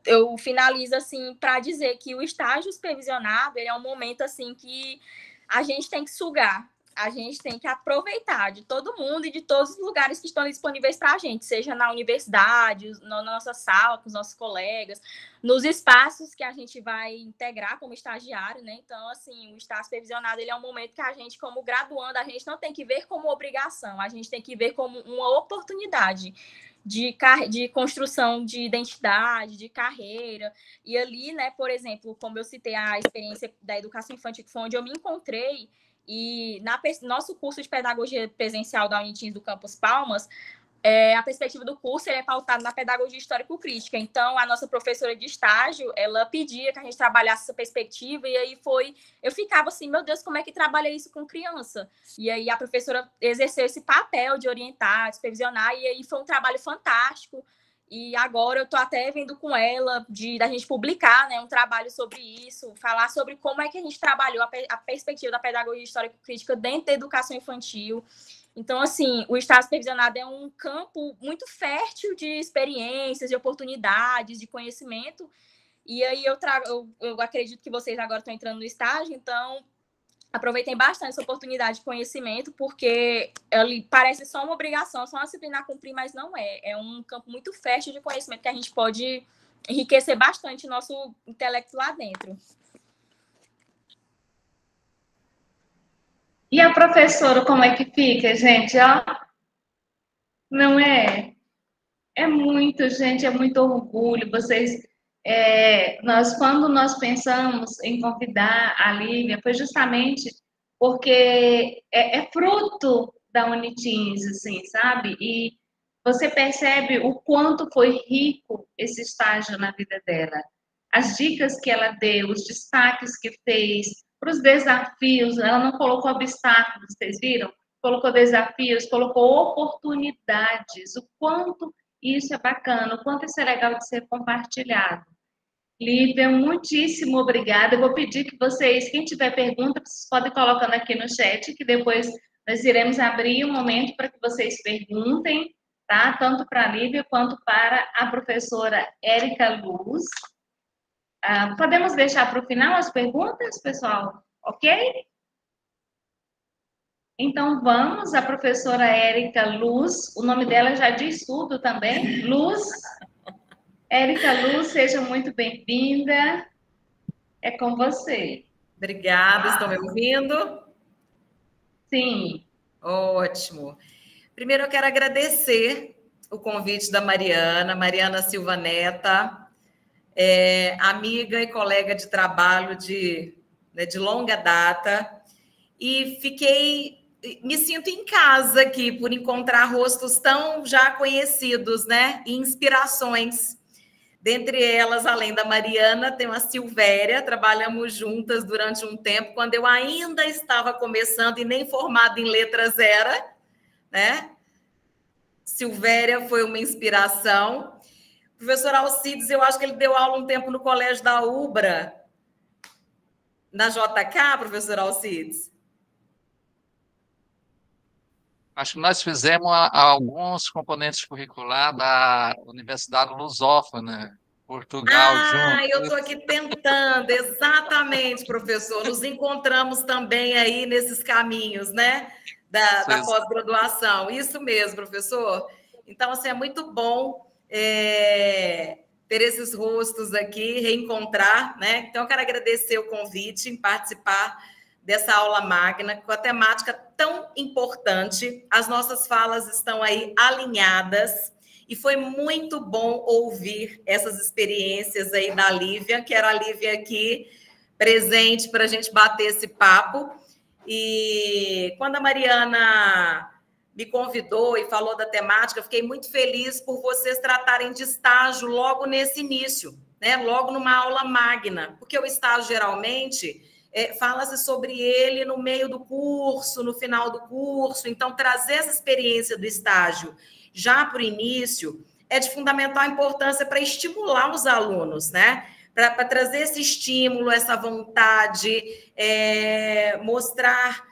eu finalizo, assim, para dizer que o estágio supervisionado, ele é um momento, assim, que a gente tem que sugar. A gente tem que aproveitar de todo mundo e de todos os lugares que estão disponíveis para a gente, seja na universidade, na nossa sala, com os nossos colegas, nos espaços que a gente vai integrar como estagiário, né? Então, assim, o estágio supervisionado, ele é um momento que a gente, como graduando, a gente não tem que ver como obrigação, a gente tem que ver como uma oportunidade de construção de identidade, de carreira. E ali, né, por exemplo, como eu citei a experiência da educação infantil, que foi onde eu me encontrei, e nosso curso de pedagogia presencial da Unitins do Campus Palmas, a perspectiva do curso é pautada na pedagogia histórico-crítica. Então, a nossa professora de estágio, ela pedia que a gente trabalhasse essa perspectiva, e aí eu ficava assim, meu Deus, como é que trabalha isso com criança? E aí a professora exerceu esse papel de orientar, de supervisionar, e aí foi um trabalho fantástico. E agora eu estou até vendo com ela da gente publicar, né, um trabalho sobre isso, falar sobre como é que a gente trabalhou a perspectiva da pedagogia histórico-crítica dentro da educação infantil. Então, assim, o estágio supervisionado é um campo muito fértil de experiências, de oportunidades, de conhecimento. E aí eu acredito que vocês agora estão entrando no estágio, então aproveitem bastante essa oportunidade de conhecimento, porque ele parece só uma obrigação, só uma disciplina a cumprir, mas não é. É um campo muito fértil de conhecimento que a gente pode enriquecer bastante o nosso intelecto lá dentro. E a professora, como é que fica, gente? Ó, não é? É muito, gente, é muito orgulho vocês quando nós pensamos em convidar a Lívia, foi justamente porque é fruto da Unitins, assim, sabe? E você percebe o quanto foi rico esse estágio na vida dela. As dicas que ela deu, os destaques que fez, para os desafios, ela não colocou obstáculos, vocês viram? Colocou desafios, colocou oportunidades, o quanto isso é bacana, o quanto isso é legal de ser compartilhado. Lívia, muitíssimo obrigada. Eu vou pedir que vocês, quem tiver pergunta, vocês podem colocando aqui no chat, que depois nós iremos abrir um momento para que vocês perguntem, tá? Tanto para a Lívia quanto para a professora Érica Luz. Podemos deixar para o final as perguntas, pessoal? Ok? Então vamos, a professora Érica Luz, o nome dela já diz tudo também, Luz. Érica Luz, seja muito bem-vinda. É com você. Obrigada, estão me ouvindo? Sim. Ótimo. Primeiro eu quero agradecer o convite da Mariana Silva Neta, amiga e colega de trabalho de longa data, e me sinto em casa aqui por encontrar rostos tão já conhecidos, né? E inspirações. Dentre elas, além da Mariana, tem a Silvéria, trabalhamos juntas durante um tempo, quando eu ainda estava começando e nem formada em letras era, né? Silvéria foi uma inspiração. O professor Alcides, eu acho que ele deu aula um tempo no colégio da UBRA, na JK, professor Alcides? Acho que nós fizemos alguns componentes curriculares da Universidade Lusófona, Portugal, junto. Eu estou aqui tentando, exatamente, professor. Nos encontramos também aí nesses caminhos, né? Da pós-graduação. Isso mesmo, professor. Então, assim, é muito bom ter esses rostos aqui, reencontrar, né? Então, eu quero agradecer o convite em participar dessa aula magna, com a temática tão importante. As nossas falas estão aí alinhadas e foi muito bom ouvir essas experiências aí da Lívia, que era a Lívia aqui presente para a gente bater esse papo. E quando a Mariana me convidou e falou da temática, eu fiquei muito feliz por vocês tratarem de estágio logo nesse início, né? Logo numa aula magna, porque o estágio geralmente fala-se sobre ele no meio do curso, no final do curso. Então, trazer essa experiência do estágio já para o início é de fundamental importância para estimular os alunos, né? Para trazer esse estímulo, essa vontade, mostrar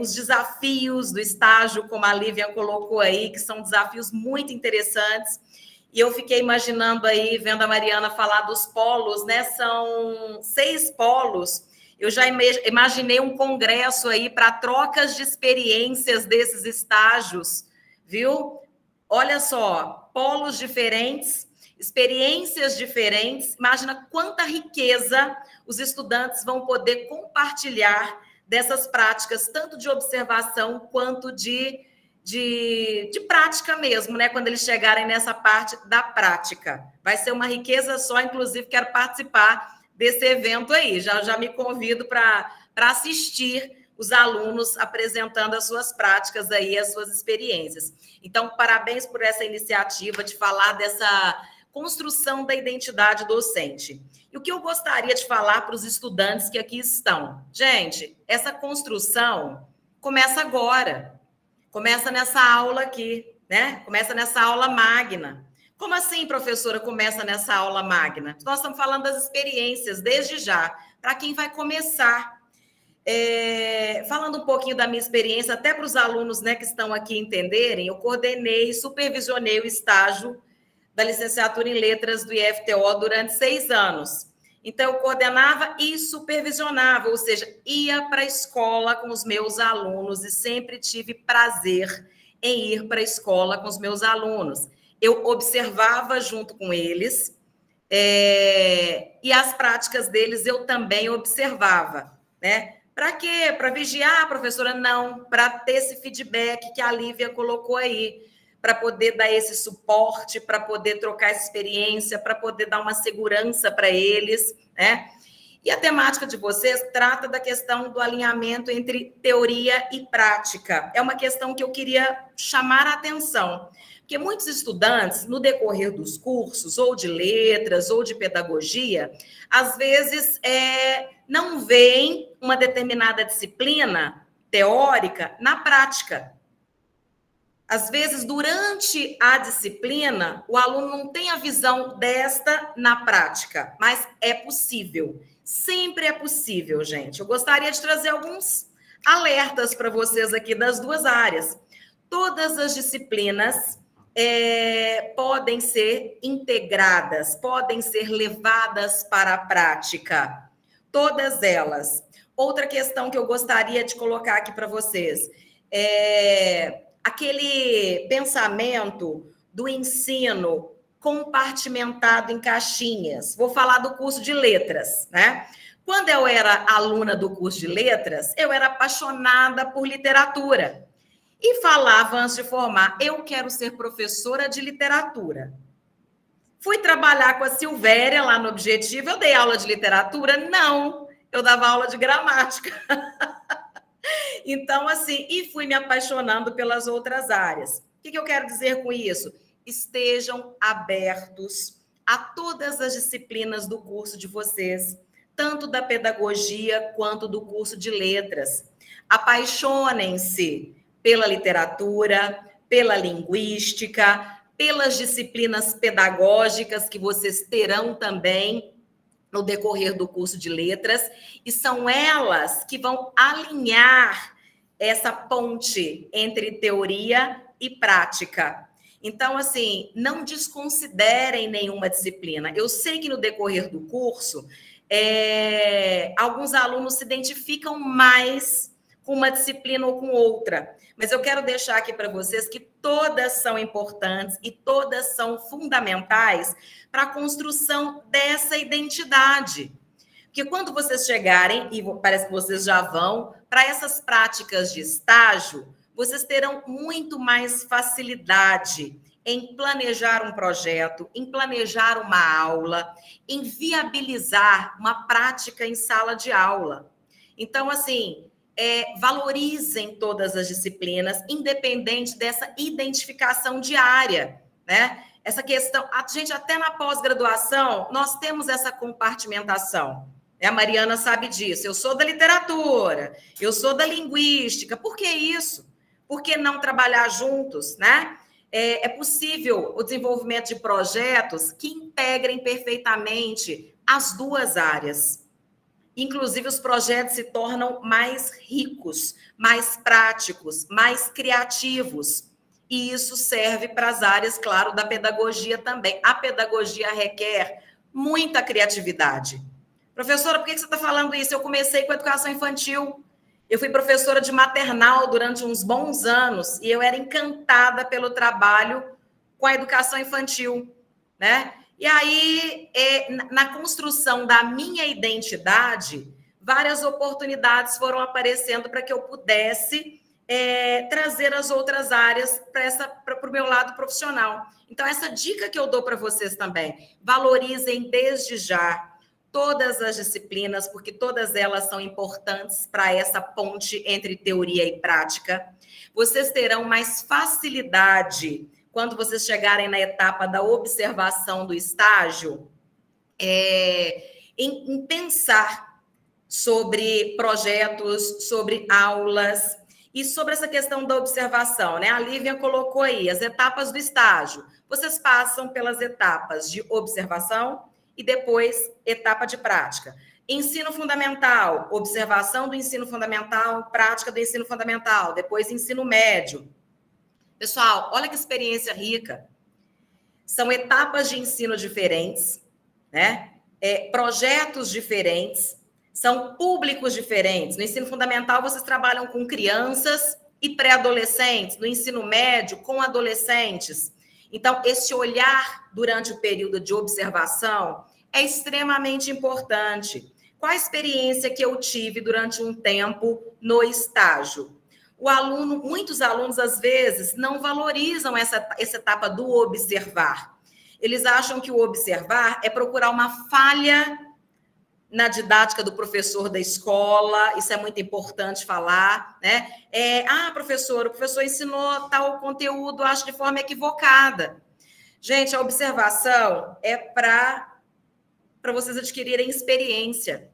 os desafios do estágio, como a Lívia colocou aí, que são desafios muito interessantes. E eu fiquei imaginando aí, vendo a Mariana falar dos polos, né? São 6 polos. Eu já imaginei um congresso aí para trocas de experiências desses estágios, viu? Olha só, polos diferentes, experiências diferentes. Imagina quanta riqueza os estudantes vão poder compartilhar dessas práticas, tanto de observação quanto de prática mesmo, né? Quando eles chegarem nessa parte da prática. Vai ser uma riqueza só, inclusive quero participar desse evento aí. Já me convido para assistir os alunos apresentando as suas práticas aí, as suas experiências. Então, parabéns por essa iniciativa de falar dessa construção da identidade docente. E o que eu gostaria de falar para os estudantes que aqui estão? Gente, essa construção começa agora. Começa nessa aula aqui, né? Começa nessa aula magna. Como assim, professora, começa nessa aula magna? Nós estamos falando das experiências, desde já, para quem vai começar. Falando um pouquinho da minha experiência, até para os alunos, né, que estão aqui entenderem, eu coordenei e supervisionei o estágio da licenciatura em letras do IFTO durante 6 anos. Então, eu coordenava e supervisionava, ou seja, ia para a escola com os meus alunos e sempre tive prazer em ir para a escola com os meus alunos. Eu observava junto com eles e as práticas deles eu também observava, né? Para quê? Para vigiar, professora? Não, para ter esse feedback que a Lívia colocou aí. para poder dar esse suporte, para poder trocar essa experiência, para poder dar uma segurança para eles, né? E a temática de vocês trata da questão do alinhamento entre teoria e prática. É uma questão que eu queria chamar a atenção, porque muitos estudantes, no decorrer dos cursos, ou de letras, ou de pedagogia, às vezes não veem uma determinada disciplina teórica na prática. Às vezes, durante a disciplina, o aluno não tem a visão desta na prática, mas é possível. Sempre é possível, gente. Eu gostaria de trazer alguns alertas para vocês aqui das duas áreas. Todas as disciplinas podem ser integradas, podem ser levadas para a prática. Todas elas. Outra questão que eu gostaria de colocar aqui para vocês aquele pensamento do ensino compartimentado em caixinhas. Vou falar do curso de letras, né? Quando eu era aluna do curso de letras, eu era apaixonada por literatura. E falava antes de formar, eu quero ser professora de literatura. Fui trabalhar com a Silvéria lá no Objetivo, eu dei aula de literatura? Não, eu dava aula de gramática. Então, assim, e fui me apaixonando pelas outras áreas. O que eu quero dizer com isso? Estejam abertos a todas as disciplinas do curso de vocês, tanto da pedagogia quanto do curso de letras. Apaixonem-se pela literatura, pela linguística, pelas disciplinas pedagógicas que vocês terão também no decorrer do curso de letras, e são elas que vão alinhar essa ponte entre teoria e prática. Então, assim, não desconsiderem nenhuma disciplina. Eu sei que no decorrer do curso, alguns alunos se identificam mais com uma disciplina ou com outra, mas eu quero deixar aqui para vocês que todas são importantes e todas são fundamentais para a construção dessa identidade. Porque quando vocês chegarem, e parece que vocês já vão, para essas práticas de estágio, vocês terão muito mais facilidade em planejar um projeto, em planejar uma aula, em viabilizar uma prática em sala de aula. Então, assim, valorizem todas as disciplinas, independente dessa identificação diária, né? Essa questão, a gente até na pós-graduação, nós temos essa compartimentação. A Mariana sabe disso. Eu sou da literatura, eu sou da linguística. Por que isso? Por que não trabalhar juntos, né? É possível o desenvolvimento de projetos que integrem perfeitamente as duas áreas. Inclusive, os projetos se tornam mais ricos, mais práticos, mais criativos. E isso serve para as áreas, claro, da pedagogia também. A pedagogia requer muita criatividade. Professora, por que você está falando isso? Eu comecei com a educação infantil. Eu fui professora de maternal durante uns bons anos e eu era encantada pelo trabalho com a educação infantil, né? E aí, na construção da minha identidade, várias oportunidades foram aparecendo para que eu pudesse trazer as outras áreas para o meu lado profissional. Então, essa dica que eu dou para vocês também, valorizem desde já todas as disciplinas, porque todas elas são importantes para essa ponte entre teoria e prática. Vocês terão mais facilidade quando vocês chegarem na etapa da observação do estágio, em pensar sobre projetos, sobre aulas e sobre essa questão da observação, né? A Lívia colocou aí as etapas do estágio. Vocês passam pelas etapas de observação e depois etapa de prática. Ensino fundamental, observação do ensino fundamental, prática do ensino fundamental, depois ensino médio. Pessoal, olha que experiência rica. São etapas de ensino diferentes, né? Projetos diferentes, são públicos diferentes. No ensino fundamental, vocês trabalham com crianças e pré-adolescentes. No ensino médio, com adolescentes. Então, esse olhar durante o período de observação é extremamente importante. Qual a experiência que eu tive durante um tempo no estágio? Muitos alunos, às vezes, não valorizam essa etapa do observar. Eles acham que o observar é procurar uma falha na didática do professor da escola, isso é muito importante falar, né? Professor, o professor ensinou tal conteúdo, acho de forma equivocada. Gente, a observação é para vocês adquirirem experiência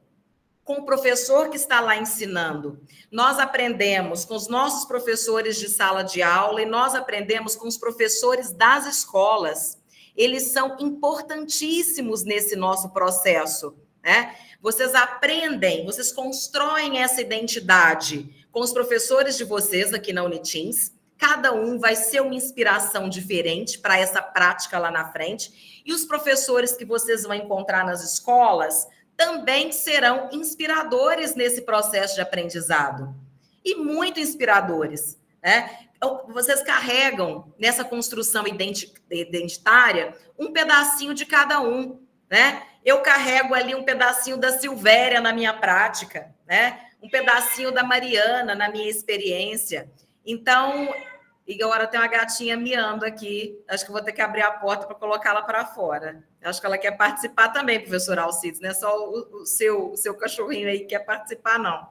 com o professor que está lá ensinando. Nós aprendemos com os nossos professores de sala de aula e nós aprendemos com os professores das escolas. Eles são importantíssimos nesse nosso processo, né? Vocês aprendem, vocês constroem essa identidade com os professores de vocês aqui na Unitins. Cada um vai ser uma inspiração diferente para essa prática lá na frente. E os professores que vocês vão encontrar nas escolas também serão inspiradores nesse processo de aprendizado. E muito inspiradores, né? Vocês carregam nessa construção identitária um pedacinho de cada um, né? Eu carrego ali um pedacinho da Silvéria na minha prática, né? Um pedacinho da Mariana na minha experiência. Então, e agora tem uma gatinha miando aqui. Acho que vou ter que abrir a porta para colocá-la para fora. Acho que ela quer participar também, professor Alcides. Não é só o seu cachorrinho aí que quer participar, não.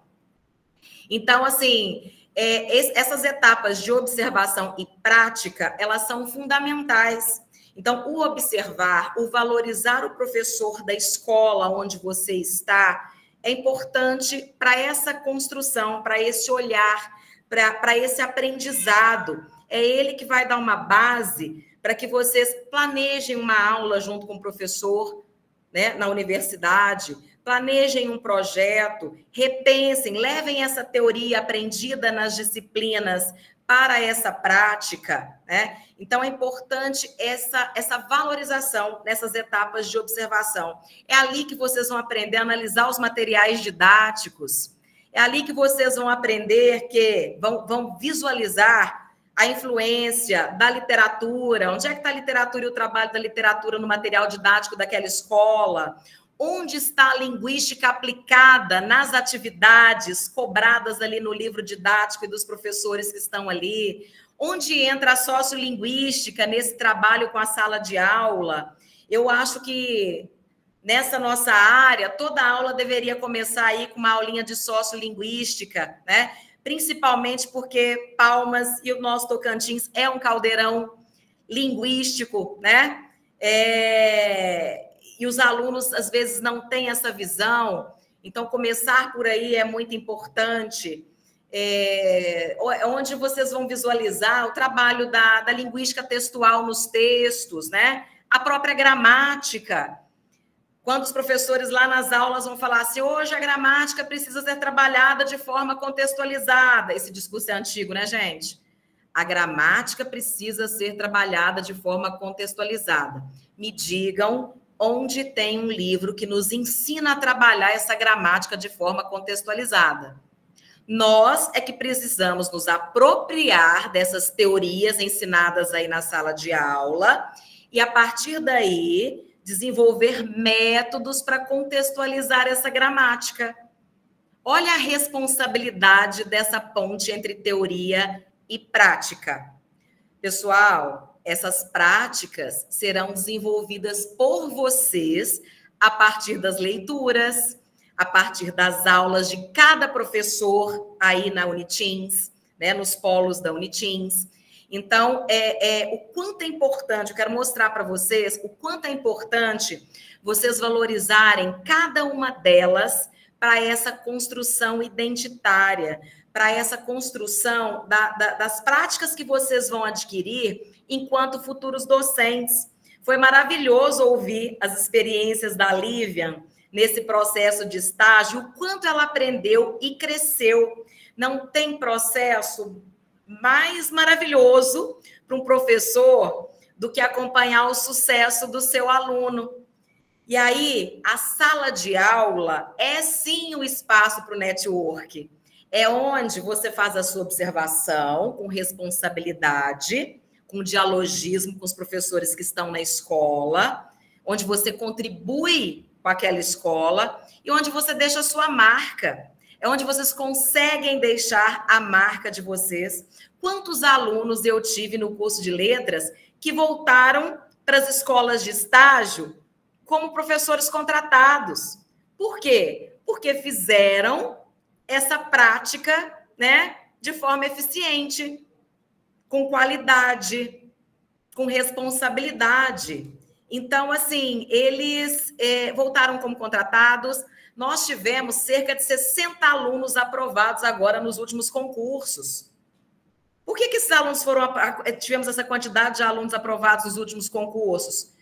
Então, assim, essas etapas de observação e prática, elas são fundamentais. Então, o observar, o valorizar o professor da escola onde você está, é importante para essa construção, para esse olhar, para esse aprendizado. É ele que vai dar uma base para que vocês planejem uma aula junto com o professor, né, na universidade, planejem um projeto, repensem, levem essa teoria aprendida nas disciplinas para essa prática, né? Então, é importante essa valorização nessas etapas de observação. É ali que vocês vão aprender a analisar os materiais didáticos, é ali que vocês vão aprender vão visualizar a influência da literatura, onde é que está a literatura e o trabalho da literatura no material didático daquela escola, onde está a linguística aplicada nas atividades cobradas ali no livro didático e dos professores que estão ali, onde entra a sociolinguística nesse trabalho com a sala de aula. Eu acho que nessa nossa área, toda aula deveria começar aí com uma aulinha de sociolinguística, né? Principalmente porque Palmas e o nosso Tocantins é um caldeirão linguístico, né? E os alunos, às vezes, não têm essa visão. Então, começar por aí é muito importante. Onde vocês vão visualizar o trabalho da linguística textual nos textos, né? A própria gramática. Quando os professores lá nas aulas vão falar assim, hoje a gramática precisa ser trabalhada de forma contextualizada. Esse discurso é antigo, né, gente? A gramática precisa ser trabalhada de forma contextualizada. Me digam onde tem um livro que nos ensina a trabalhar essa gramática de forma contextualizada. Nós é que precisamos nos apropriar dessas teorias ensinadas aí na sala de aula e, a partir daí, desenvolver métodos para contextualizar essa gramática. Olha a responsabilidade dessa ponte entre teoria e prática. Pessoal, essas práticas serão desenvolvidas por vocês a partir das leituras, a partir das aulas de cada professor aí na Unitins, né, nos polos da Unitins. Então, o quanto é importante, eu quero mostrar para vocês o quanto é importante vocês valorizarem cada uma delas para essa construção identitária, para essa construção das práticas que vocês vão adquirir enquanto futuros docentes. Foi maravilhoso ouvir as experiências da Lívia nesse processo de estágio, o quanto ela aprendeu e cresceu. Não tem processo mais maravilhoso para um professor do que acompanhar o sucesso do seu aluno. E aí, a sala de aula é sim o espaço para o network. É onde você faz a sua observação com responsabilidade, com dialogismo com os professores que estão na escola, onde você contribui com aquela escola e onde você deixa a sua marca. é onde vocês conseguem deixar a marca de vocês. Quantos alunos eu tive no curso de letras que voltaram para as escolas de estágio como professores contratados? Por quê? Porque fizeram essa prática, né, de forma eficiente, com qualidade, com responsabilidade. Então, assim, eles voltaram como contratados. Nós tivemos cerca de 60 alunos aprovados agora nos últimos concursos. Por que esses alunos tivemos essa quantidade de alunos aprovados nos últimos concursos?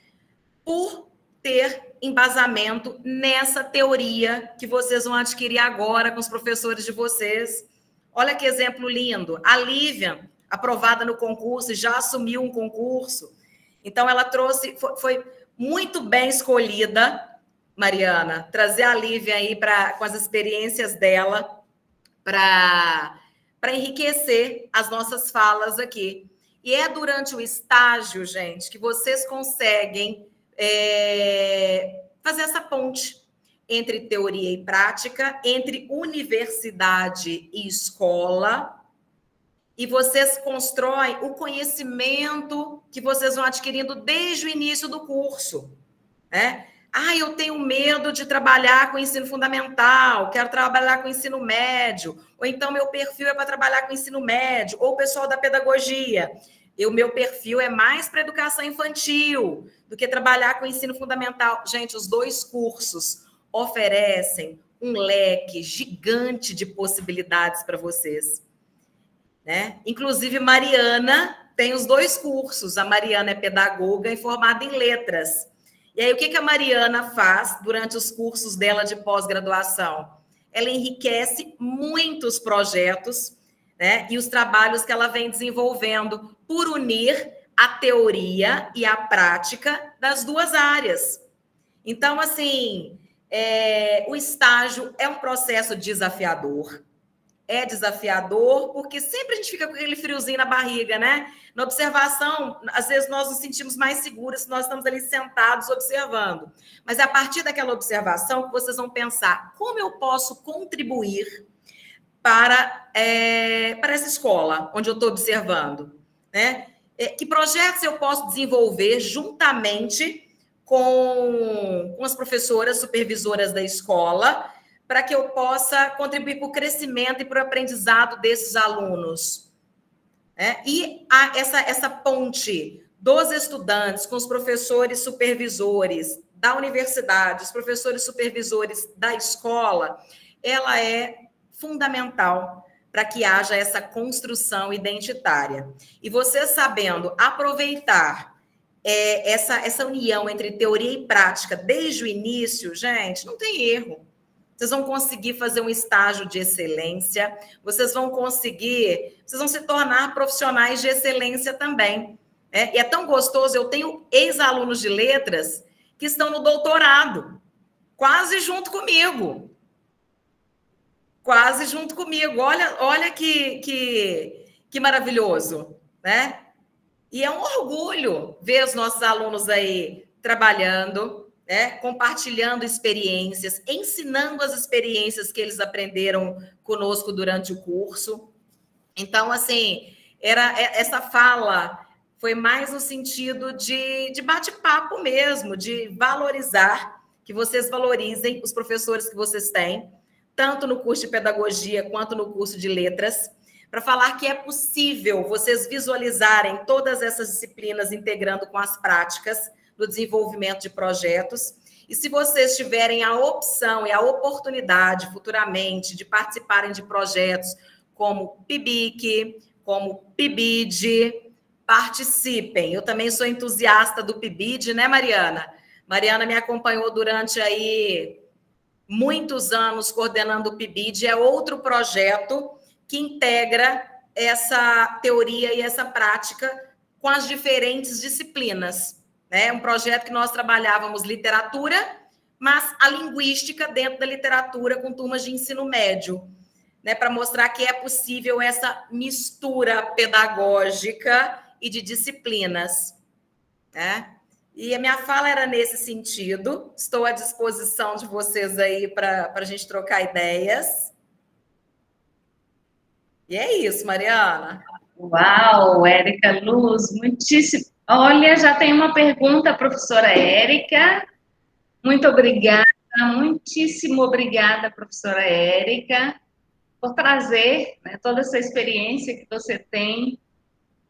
Por ter embasamento nessa teoria que vocês vão adquirir agora com os professores de vocês. Olha que exemplo lindo. A Lívia, aprovada no concurso, já assumiu um concurso. Então, ela trouxe, foi muito bem escolhida, Mariana, trazer a Lívia aí com as experiências dela para enriquecer as nossas falas aqui. E é durante o estágio, gente, que vocês conseguem fazer essa ponte entre teoria e prática, entre universidade e escola, e vocês constroem o conhecimento que vocês vão adquirindo desde o início do curso, né? Eu tenho medo de trabalhar com ensino fundamental, quero trabalhar com ensino médio, ou então meu perfil é para trabalhar com ensino médio, ou o pessoal da pedagogia. O meu perfil é mais para educação infantil do que trabalhar com ensino fundamental. Gente, os dois cursos oferecem um leque gigante de possibilidades para vocês, né? Inclusive, Mariana tem os dois cursos. A Mariana é pedagoga e formada em letras. E aí, o que a Mariana faz durante os cursos dela de pós-graduação? Ela enriquece muitos projetos, né, e os trabalhos que ela vem desenvolvendo por unir a teoria e a prática das duas áreas. Então, assim, o estágio é um processo desafiador. É desafiador porque sempre a gente fica com aquele friozinho na barriga, né? Na observação, às vezes nós nos sentimos mais seguros se nós estamos ali sentados observando. Mas é a partir daquela observação que vocês vão pensar como eu posso contribuir para essa escola onde eu estou observando, né? Que projetos eu posso desenvolver juntamente com as professoras supervisoras da escola para que eu possa contribuir para o crescimento e para o aprendizado desses alunos, né? E essa ponte dos estudantes com os professores supervisores da universidade, os professores supervisores da escola, ela é fundamental para que haja essa construção identitária. E você sabendo aproveitar essa união entre teoria e prática desde o início, gente, não tem erro. Vocês vão conseguir fazer um estágio de excelência, vocês vão se tornar profissionais de excelência também. E é tão gostoso, eu tenho ex-alunos de letras que estão no doutorado, quase junto comigo. Quase junto comigo. Olha que maravilhoso, né? E é um orgulho ver os nossos alunos aí trabalhando, né? Compartilhando experiências, ensinando as experiências que eles aprenderam conosco durante o curso. Então, assim, essa fala foi mais no sentido de bate-papo mesmo, de valorizar, que vocês valorizem os professores que vocês têm, tanto no curso de pedagogia quanto no curso de letras, para falar que é possível vocês visualizarem todas essas disciplinas integrando com as práticas no desenvolvimento de projetos. E se vocês tiverem a opção e a oportunidade futuramente de participarem de projetos como PIBIC, como PIBID, participem. Eu também sou entusiasta do PIBID, né, Mariana? Mariana me acompanhou durante aí muitos anos coordenando o PIBID, é outro projeto que integra essa teoria e essa prática com as diferentes disciplinas. É um projeto que nós trabalhávamos literatura, mas a linguística dentro da literatura com turmas de ensino médio, né, para mostrar que é possível essa mistura pedagógica e de disciplinas, né? E a minha fala era nesse sentido. Estou à disposição de vocês aí para a gente trocar ideias. E é isso, Mariana. Uau, Érica Luz, muitíssimo. Olha, já tem uma pergunta, professora Érica. Muito obrigada, muitíssimo obrigada, professora Érica, por trazer, né, toda essa experiência que você tem.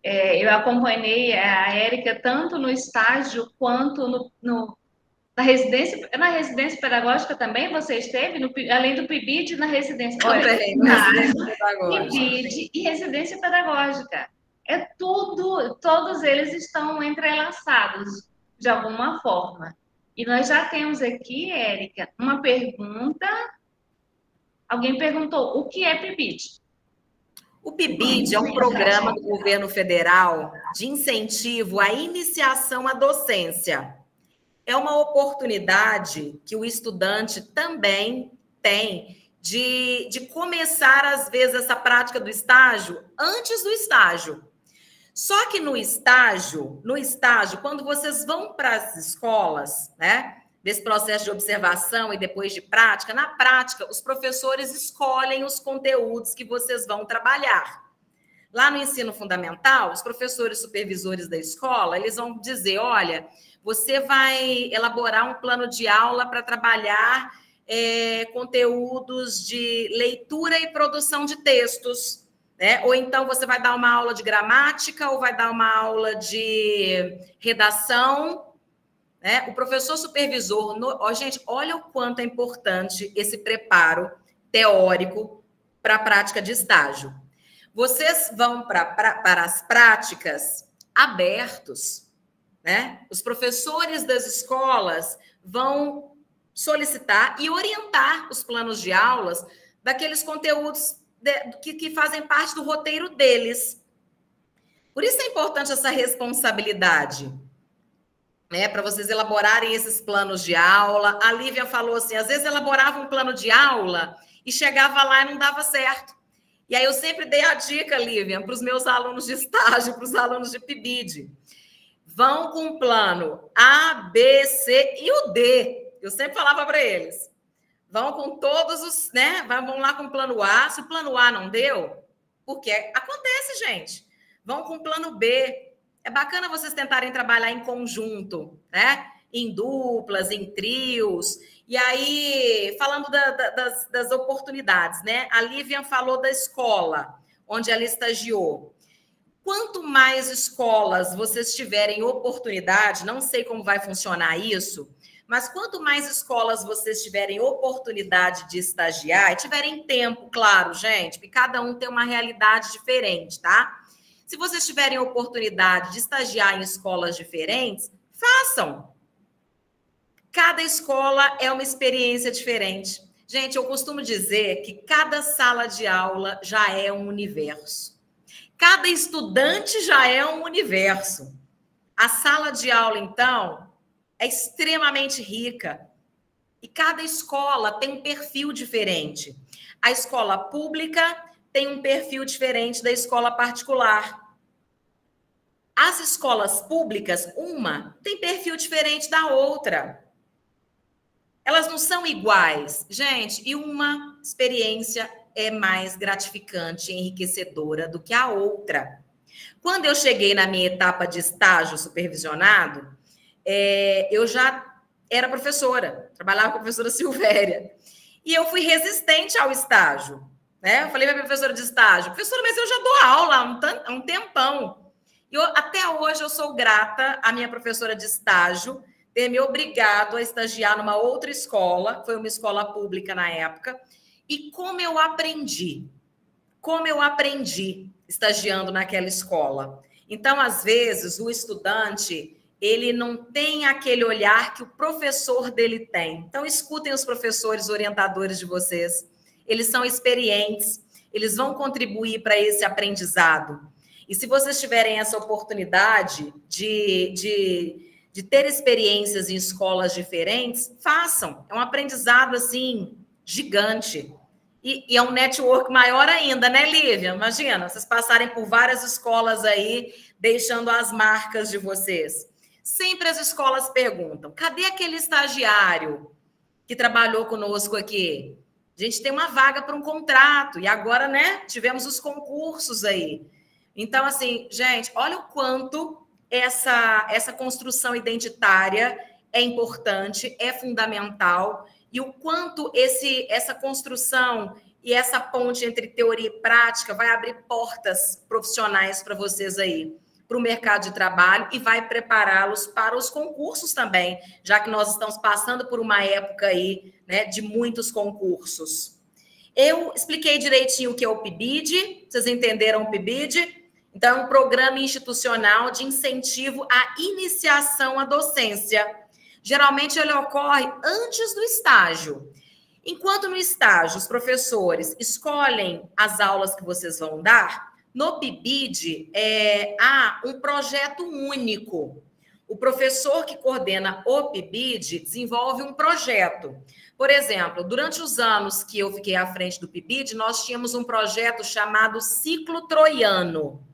Eu acompanhei a Érica tanto no estágio quanto na residência pedagógica também você esteve, além do PIBID, na residência. Também, na residência pedagógica. PIBID e residência pedagógica. É tudo, todos eles estão entrelaçados de alguma forma. E nós já temos aqui, Érica, uma pergunta. Alguém perguntou, o que é PIBID? O PIBID é um programa do governo federal de incentivo à iniciação à docência. É uma oportunidade que o estudante também tem de começar, às vezes, essa prática do estágio antes do estágio. Só que no estágio, quando vocês vão para as escolas, né, desse processo de observação e depois de prática, na prática, os professores escolhem os conteúdos que vocês vão trabalhar. Lá no ensino fundamental, os professores supervisores da escola, eles vão dizer, olha, você vai elaborar um plano de aula para trabalhar conteúdos de leitura e produção de textos, né? Ou então você vai dar uma aula de gramática ou vai dar uma aula de redação, né? O professor supervisor, gente, olha o quanto é importante esse preparo teórico para a prática de estágio. Vocês vão para as práticas abertos, né? Os professores das escolas vão solicitar e orientar os planos de aulas daqueles conteúdos que fazem parte do roteiro deles. Por isso é importante essa responsabilidade, né, para vocês elaborarem esses planos de aula. A Lívia falou assim, às vezes elaborava um plano de aula e chegava lá e não dava certo. E aí eu sempre dei a dica, Lívia, para os meus alunos de estágio, para os alunos de PIBID. Vão com o plano A, B, C e o D. Eu sempre falava para eles. Vão com todos os, né? Vão lá com o plano A. Se o plano A não deu, porque acontece, gente. Vão com o plano B. É bacana vocês tentarem trabalhar em conjunto, né? Em duplas, em trios. E aí, falando das oportunidades, né? A Lívia falou da escola, onde ela estagiou. Quanto mais escolas vocês tiverem oportunidade, não sei como vai funcionar isso, mas quanto mais escolas vocês tiverem oportunidade de estagiar, e tiverem tempo, claro, gente, porque cada um tem uma realidade diferente, tá? Se vocês tiverem oportunidade de estagiar em escolas diferentes, façam. Cada escola é uma experiência diferente. Gente, eu costumo dizer que cada sala de aula já é um universo. Cada estudante já é um universo. A sala de aula, então, é extremamente rica. E cada escola tem um perfil diferente. A escola pública tem um perfil diferente da escola particular. As escolas públicas, uma tem perfil diferente da outra. Elas não são iguais. Gente, e uma experiência é mais gratificante e enriquecedora do que a outra. Quando eu cheguei na minha etapa de estágio supervisionado, eu já era professora, trabalhava com a professora Silvéria. E eu fui resistente ao estágio, né? Eu falei para a professora de estágio, professora, mas eu já dou aula há um tempão. E até hoje eu sou grata à minha professora de estágio ter me obrigado a estagiar numa outra escola, foi uma escola pública na época, e como eu aprendi estagiando naquela escola. Então, às vezes, o estudante, ele não tem aquele olhar que o professor dele tem. Então, escutem os professores orientadores de vocês. Eles são experientes, eles vão contribuir para esse aprendizado. E se vocês tiverem essa oportunidade de ter experiências em escolas diferentes, façam. É um aprendizado, assim, gigante. E é um network maior ainda, né, Lívia? Imagina, vocês passarem por várias escolas aí, deixando as marcas de vocês. Sempre as escolas perguntam, cadê aquele estagiário que trabalhou conosco aqui? A gente tem uma vaga para um contrato, e agora, né, tivemos os concursos aí. Então, assim, gente, olha o quanto essa construção identitária é importante, é fundamental, e o quanto essa construção e essa ponte entre teoria e prática vai abrir portas profissionais para vocês aí, para o mercado de trabalho, e vai prepará-los para os concursos também, já que nós estamos passando por uma época aí, né, de muitos concursos. Eu expliquei direitinho o que é o PIBID, vocês entenderam o PIBID? Então, é um programa institucional de incentivo à iniciação à docência. Geralmente, ele ocorre antes do estágio. Enquanto no estágio, os professores escolhem as aulas que vocês vão dar, no PIBID há um projeto único. O professor que coordena o PIBID desenvolve um projeto. Por exemplo, durante os anos que eu fiquei à frente do PIBID, nós tínhamos um projeto chamado Ciclo Troiano.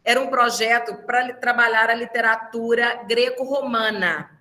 Era um projeto para trabalhar a literatura greco-romana.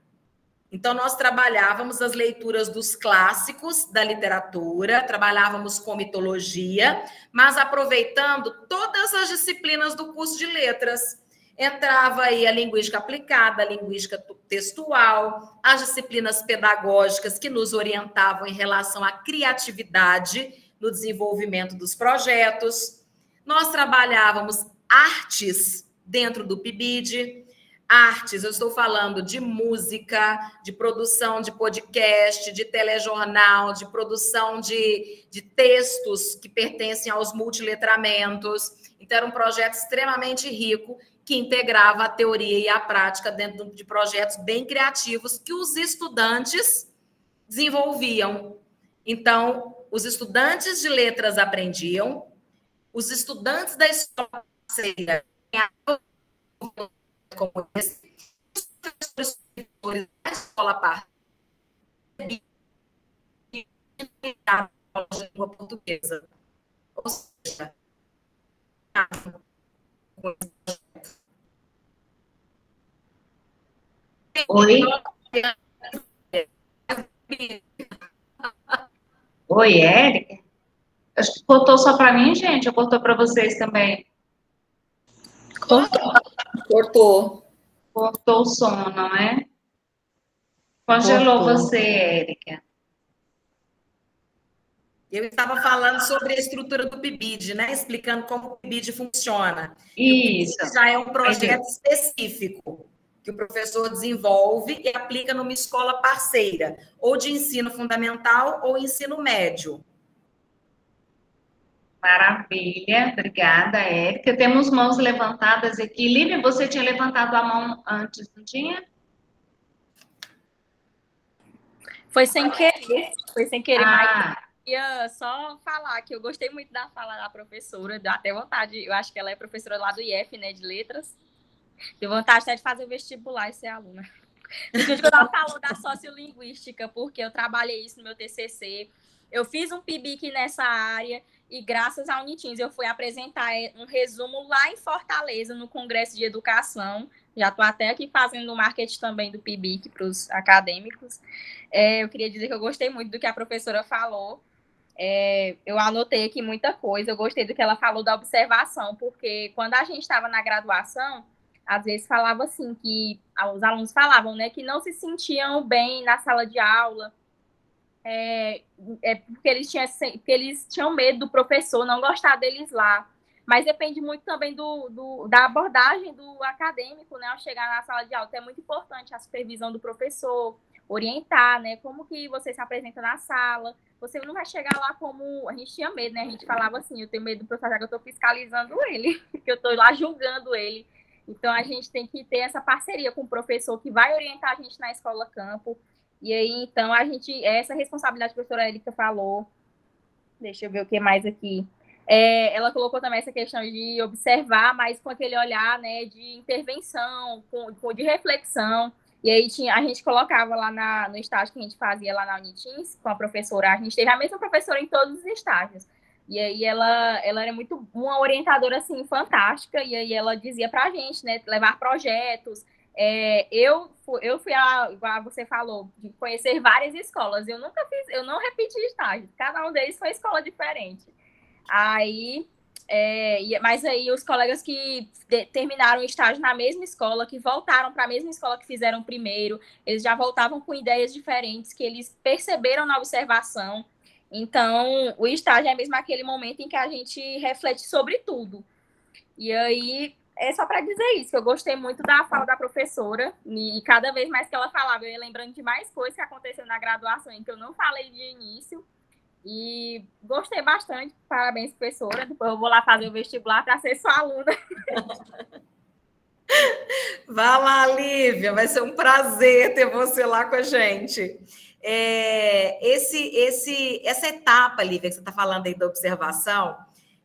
Então, nós trabalhávamos as leituras dos clássicos da literatura, trabalhávamos com mitologia, mas aproveitando todas as disciplinas do curso de letras. Entrava aí a linguística aplicada, a linguística textual, as disciplinas pedagógicas que nos orientavam em relação à criatividade no desenvolvimento dos projetos. Nós trabalhávamos artes dentro do PIBID. Artes, eu estou falando de música, de produção de podcast, de telejornal, de produção de textos que pertencem aos multiletramentos. Então, era um projeto extremamente rico que integrava a teoria e a prática dentro de projetos bem criativos que os estudantes desenvolviam. Então, os estudantes de letras aprendiam, os estudantes da escola como esse, os professores da escola parceira a língua portuguesa. Ou seja, Oi? Oi, Érica? Acho que cortou só para mim, gente, ou cortou para vocês também? Cortou. Cortou o som, não é? Congelou Cortou. você, Érica. Eu estava falando sobre a estrutura do PIBID, né? Explicando como o PIBID funciona. Isso. O PIBID já é um projeto específico que o professor desenvolve e aplica numa escola parceira, ou de ensino fundamental ou ensino médio. Maravilha, obrigada, Érica. Temos mãos levantadas aqui. Lívia, você tinha levantado a mão antes, não tinha? Foi sem querer, mas queria só falar que eu gostei muito da fala da professora, dá até vontade, eu acho que ela é professora lá do IF, né, de letras. Deu vontade até de fazer o vestibular e ser aluna. Quando ela falou da sociolinguística, porque eu trabalhei isso no meu TCC, eu fiz um PIBIC nessa área e graças ao Unitins eu fui apresentar um resumo lá em Fortaleza, no Congresso de Educação. Já estou até aqui fazendo o marketing também do PIBIC para os acadêmicos. Eu queria dizer que eu gostei muito do que a professora falou. Eu anotei aqui muita coisa, eu gostei do que ela falou da observação, porque quando a gente estava na graduação, às vezes falava assim, que os alunos falavam, né, que não se sentiam bem na sala de aula, porque eles tinham medo do professor não gostar deles lá. Mas depende muito também da abordagem do acadêmico, né, ao chegar na sala de aula. Então, é muito importante a supervisão do professor, orientar, né, como que você se apresenta na sala. Você não vai chegar lá como... A gente tinha medo, né, a gente falava assim, eu tenho medo do professor, já que eu estou fiscalizando ele, que eu estou lá julgando ele. Então, a gente tem que ter essa parceria com o professor que vai orientar a gente na escola campo. E aí, então, essa responsabilidade que a professora Érica falou, deixa eu ver o que mais aqui. Ela colocou também essa questão de observar, mas com aquele olhar, né, de intervenção, de reflexão. E aí a gente colocava lá no estágio que a gente fazia lá na Unitins, com a professora, a gente teve a mesma professora em todos os estágios. E aí ela era muito uma orientadora, assim, fantástica, e aí ela dizia pra gente, né, levar projetos, Eu fui, igual você falou, de conhecer várias escolas. Eu não repeti estágio. Cada um deles foi escola diferente. Mas aí os colegas que terminaram o estágio na mesma escola, que voltaram para a mesma escola que fizeram primeiro, eles já voltavam com ideias diferentes, que eles perceberam na observação. Então, o estágio é mesmo aquele momento em que a gente reflete sobre tudo. E aí, é só para dizer isso, que eu gostei muito da fala da professora, e cada vez mais que ela falava, eu ia lembrando de mais coisas que aconteceram na graduação, em que eu não falei de início, e gostei bastante. Parabéns, professora. Depois eu vou lá fazer o vestibular para ser sua aluna. Vá lá, Lívia, vai ser um prazer ter você lá com a gente. Essa etapa, Lívia, que você está falando aí da observação,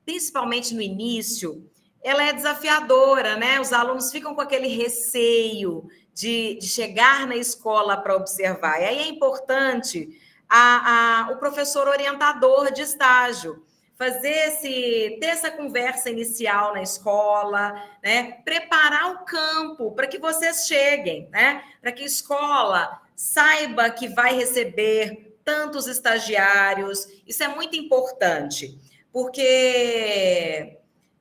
principalmente no início, ela é desafiadora, né? Os alunos ficam com aquele receio de chegar na escola para observar. E aí é importante o professor orientador de estágio ter essa conversa inicial na escola, né? Preparar o campo para que vocês cheguem, né? Para que a escola saiba que vai receber tantos estagiários. Isso é muito importante, porque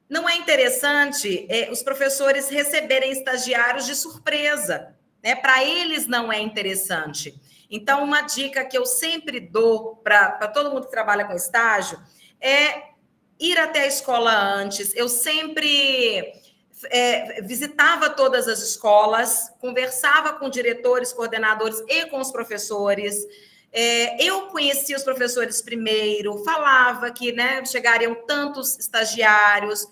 não é interessante os professores receberem estagiários de surpresa, né? Para eles não é interessante. Então, uma dica que eu sempre dou para todo mundo que trabalha com estágio é ir até a escola antes. Eu sempre visitava todas as escolas, conversava com diretores, coordenadores e com os professores. Eu conhecia os professores primeiro, falava que, né, chegariam tantos estagiários,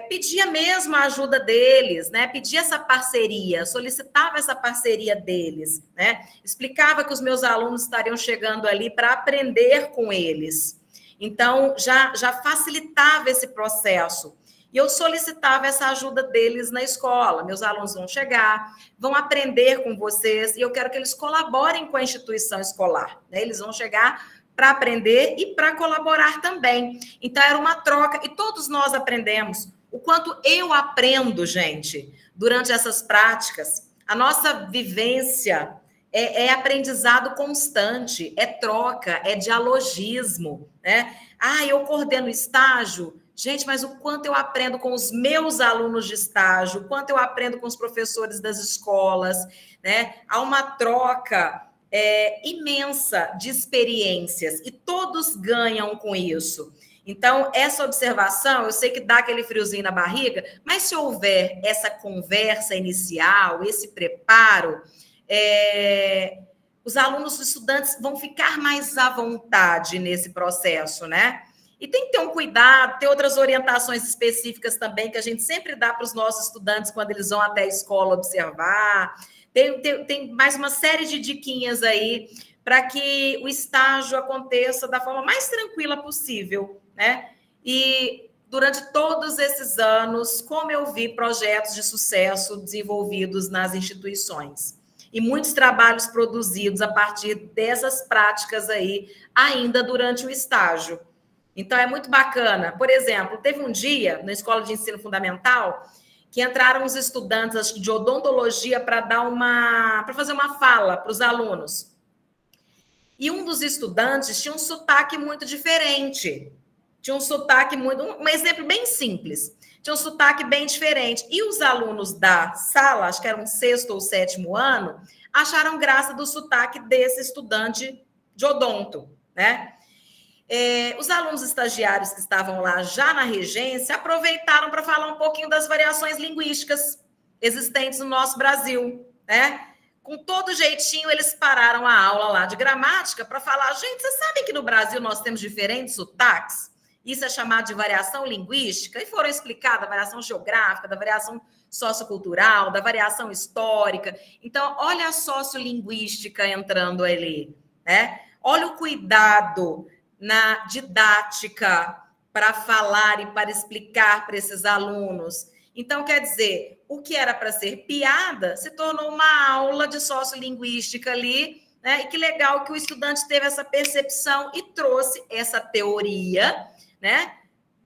pedia mesmo a ajuda deles, né? Pedia essa parceria, solicitava essa parceria deles, né? Explicava que os meus alunos estariam chegando ali para aprender com eles. Então, já facilitava esse processo. E eu solicitava essa ajuda deles na escola. Meus alunos vão chegar, vão aprender com vocês, e eu quero que eles colaborem com a instituição escolar, né? Eles vão chegar para aprender e para colaborar também. Então, era uma troca, e todos nós aprendemos. O quanto eu aprendo, gente, durante essas práticas. A nossa vivência é aprendizado constante, é troca, é dialogismo, né? Eu coordeno estágio. Gente, mas o quanto eu aprendo com os meus alunos de estágio, o quanto eu aprendo com os professores das escolas, né? Há uma troca imensa de experiências e todos ganham com isso. Então, essa observação, eu sei que dá aquele friozinho na barriga, mas se houver essa conversa inicial, esse preparo, os alunos, os estudantes vão ficar mais à vontade nesse processo, né? E tem que ter um cuidado, ter outras orientações específicas também, que a gente sempre dá para os nossos estudantes quando eles vão até a escola observar. Tem mais uma série de diquinhas aí para que o estágio aconteça da forma mais tranquila possível, né? E durante todos esses anos, como eu vi projetos de sucesso desenvolvidos nas instituições. E muitos trabalhos produzidos a partir dessas práticas aí, ainda durante o estágio. Então, é muito bacana. Por exemplo, teve um dia, na Escola de Ensino Fundamental, que entraram os estudantes, acho que de odontologia, para fazer uma fala para os alunos. E um dos estudantes tinha um sotaque muito diferente. Tinha um sotaque muito... Um exemplo bem simples. Tinha um sotaque bem diferente. E os alunos da sala, acho que era um 6º ou 7º ano, acharam graça do sotaque desse estudante de odonto, né? Os alunos estagiários que estavam lá já na regência aproveitaram para falar um pouquinho das variações linguísticas existentes no nosso Brasil, né? Com todo jeitinho, eles pararam a aula lá de gramática para falar: gente, vocês sabem que no Brasil nós temos diferentes sotaques? Isso é chamado de variação linguística, e foram explicadas a variação geográfica, da variação sociocultural, da variação histórica. Então, olha a sociolinguística entrando ali, né? Olha o cuidado na didática para falar e para explicar para esses alunos. Então, quer dizer, o que era para ser piada se tornou uma aula de sociolinguística ali, né? E que legal que o estudante teve essa percepção e trouxe essa teoria, né,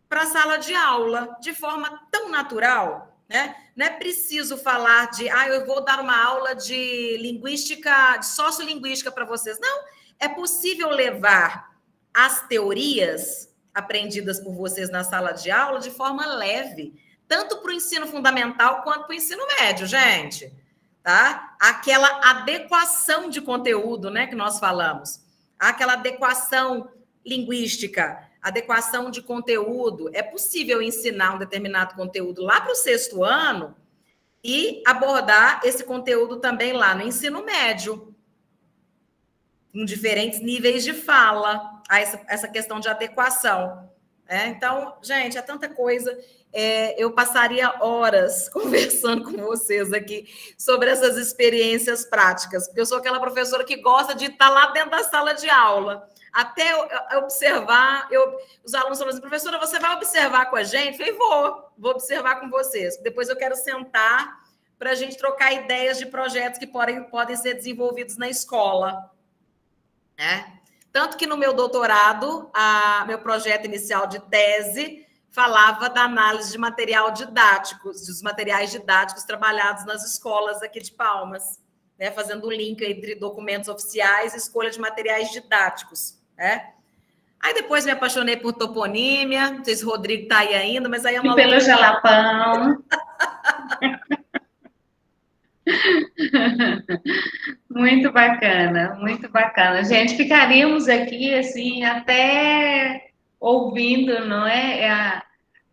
para a sala de aula de forma tão natural, né? Não é preciso falar de, eu vou dar uma aula de linguística, de sociolinguística para vocês. Não, é possível levar as teorias aprendidas por vocês na sala de aula de forma leve, tanto para o ensino fundamental quanto para o ensino médio, gente. Tá? Aquela adequação de conteúdo, né, que nós falamos. Aquela adequação linguística, adequação de conteúdo. É possível ensinar um determinado conteúdo lá para o 6º ano e abordar esse conteúdo também lá no ensino médio, com diferentes níveis de fala, essa questão de adequação. Então, gente, é tanta coisa. Eu passaria horas conversando com vocês aqui sobre essas experiências práticas, porque eu sou aquela professora que gosta de estar lá dentro da sala de aula, até eu observar. Os alunos falam assim, professora, você vai observar com a gente? Eu falei, vou observar com vocês. Depois eu quero sentar para a gente trocar ideias de projetos que podem ser desenvolvidos na escola, né? Tanto que no meu doutorado, meu projeto inicial de tese falava da análise de material didático, dos materiais didáticos trabalhados nas escolas aqui de Palmas, né? Fazendo o link entre documentos oficiais e escolha de materiais didáticos, né? Aí depois me apaixonei por toponímia, não sei se o Rodrigo está aí ainda, mas aí é uma... E pelo jalapão. Muito bacana, muito bacana. Gente, ficaríamos aqui, assim, até ouvindo, não é?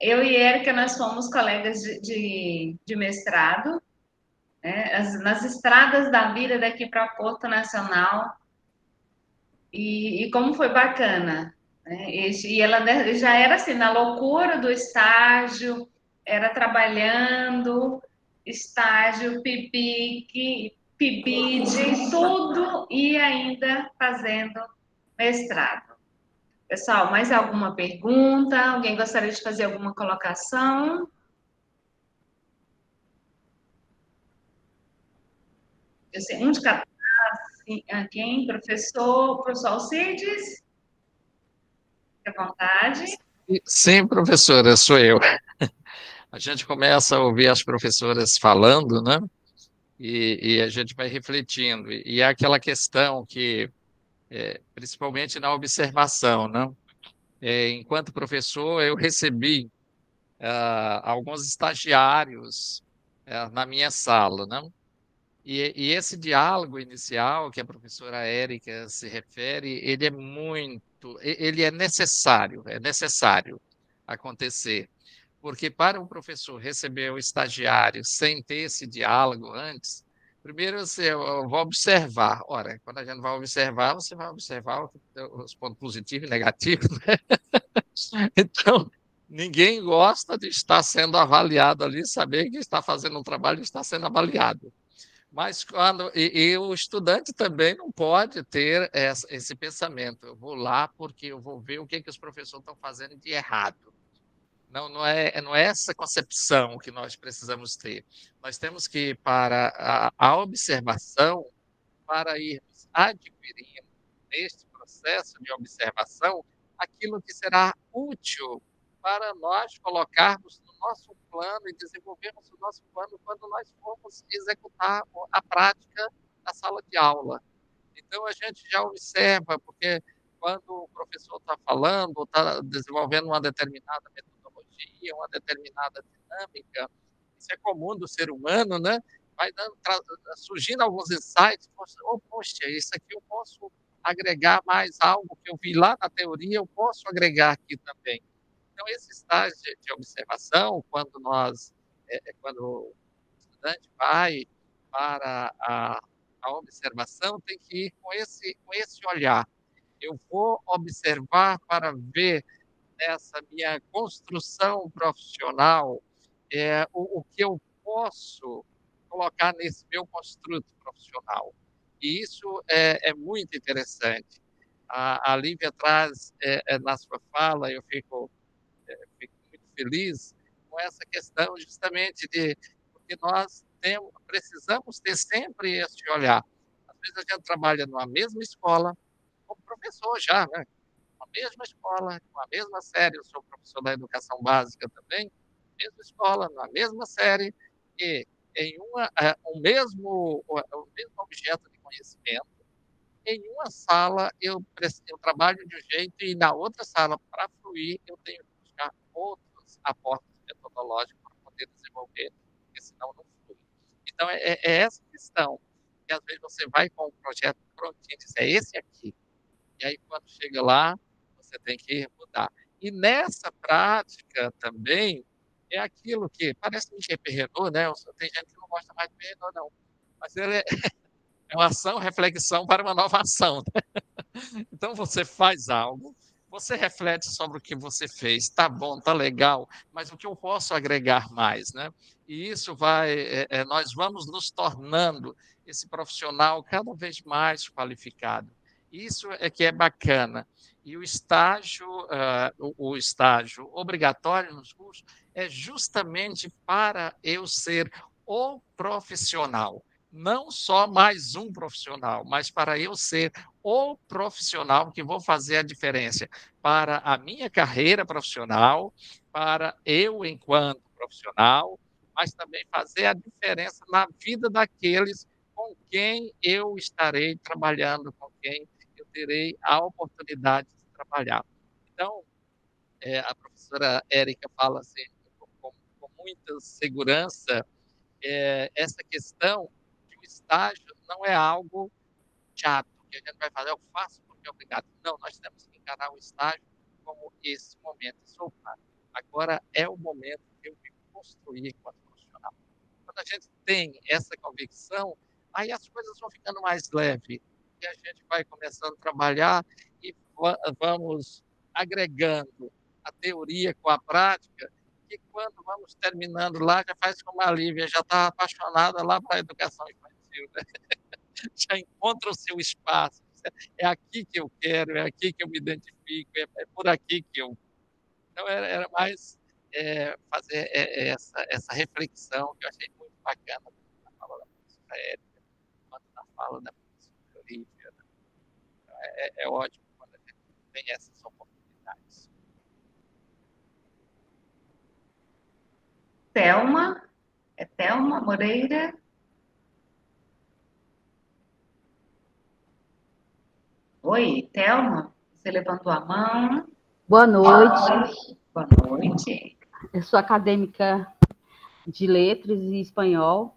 Eu e Érica, nós fomos colegas de mestrado, né? Nas estradas da vida daqui para Porto Nacional. E como foi bacana, né? E ela já era assim, na loucura do estágio, era trabalhando, estágio, PIBIC, PIBID, tudo, e ainda fazendo mestrado. Pessoal, mais alguma pergunta? Alguém gostaria de fazer alguma colocação? Eu sei, um de cada. Quem? Professor Alcides? Fique à vontade. Sim, professora, sou eu. A gente começa a ouvir as professoras falando, né? E a gente vai refletindo. E é aquela questão que, principalmente na observação, né? Enquanto professor, eu recebi alguns estagiários na minha sala, né? E esse diálogo inicial que a professora Érica se refere, ele é necessário acontecer, porque para um professor receber o estagiário sem ter esse diálogo antes, primeiro eu vou observar. Ora, quando a gente vai observar, você vai observar os pontos positivos e negativos, né? Então, ninguém gosta de estar sendo avaliado ali, saber que está fazendo um trabalho e está sendo avaliado. Mas e o estudante também não pode ter esse pensamento. Eu vou lá porque eu vou ver o que os professores estão fazendo de errado. Não é essa concepção que nós precisamos ter. Nós temos que ir para a observação, para irmos adquirindo neste processo de observação aquilo que será útil para nós colocarmos no nosso plano e desenvolvermos o nosso plano quando nós formos executar a prática da sala de aula. Então, a gente já observa, porque quando o professor está falando, está desenvolvendo uma determinada metodologia, uma determinada dinâmica, isso é comum do ser humano, né? Vai surgindo alguns insights, poxa, isso aqui eu posso agregar mais algo que eu vi lá na teoria, eu posso agregar aqui também. Então, esse estágio de observação, quando o estudante vai para a observação, tem que ir com esse olhar. Eu vou observar para ver nessa minha construção profissional o que eu posso colocar nesse meu construto profissional. E isso é muito interessante. A Lívia traz, na sua fala, eu fico muito feliz com essa questão justamente porque nós precisamos ter sempre esse olhar. Às vezes a gente trabalha numa mesma escola, como professor já, né? Uma mesma escola, uma mesma série, eu sou professor da educação básica também, mesma escola, na mesma série, e em o mesmo objeto de conhecimento, em uma sala eu trabalho de um jeito e na outra sala, para fluir, eu tenho que buscar outros aportes metodológicos para poder desenvolver, porque senão não flui. Então, é essa questão, que às vezes você vai com um projeto prontinho e diz, é esse aqui. E aí, quando chega lá, você tem que mudar. E nessa prática também, é aquilo que parece que é Renault, né? Tem gente que não gosta mais de Renault, não. Mas ele é uma ação, reflexão para uma nova ação. Então, você faz algo, você reflete sobre o que você fez, tá bom, tá legal, mas o que eu posso agregar mais, né? E isso nós vamos nos tornando esse profissional cada vez mais qualificado. Isso é que é bacana. E o estágio obrigatório nos cursos é justamente para eu ser o profissional. Não só mais um profissional, mas para eu ser o profissional que vou fazer a diferença para a minha carreira profissional, para eu enquanto profissional, mas também fazer a diferença na vida daqueles com quem eu estarei trabalhando, com quem eu terei a oportunidade de trabalhar. Então, a professora Érica fala assim, com muita segurança, essa questão de um estágio não é algo chato, que a gente vai fazer, eu faço porque é obrigado. Não, nós temos que encarar o estágio como esse momento. Agora é o momento que eu me construir enquanto profissional. Quando a gente tem essa convicção, aí as coisas vão ficando mais leves, e a gente vai começando a trabalhar e vamos agregando a teoria com a prática, e quando vamos terminando lá, já faz como a Lívia, já está apaixonada lá para a educação infantil, né? Já encontra o seu espaço, é aqui que eu quero, é aqui que eu me identifico, é por aqui que eu... Então, era mais fazer essa reflexão, que eu achei muito bacana na fala da professora Érica, quanto na fala da professora Lívia. É ótimo quando a gente tem essas oportunidades. Thelma? É Thelma Moreira? Oi, Thelma? Você levantou a mão? Boa noite. Boa noite. Eu sou acadêmica de letras e espanhol,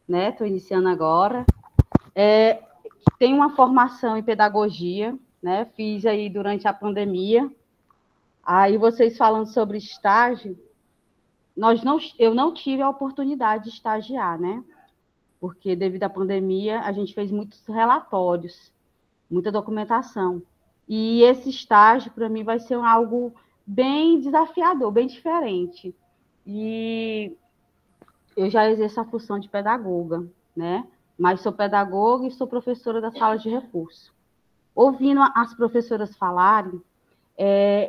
né? Estou iniciando agora. Tenho uma formação em pedagogia, né? Fiz aí durante a pandemia. Aí vocês falando sobre estágio, eu não tive a oportunidade de estagiar, né? Porque devido à pandemia a gente fez muitos relatórios, muita documentação. E esse estágio, para mim, vai ser algo bem desafiador, bem diferente. E eu já exerço a função de pedagoga, né? Mas sou pedagoga e sou professora da sala de reforço. Ouvindo as professoras falarem,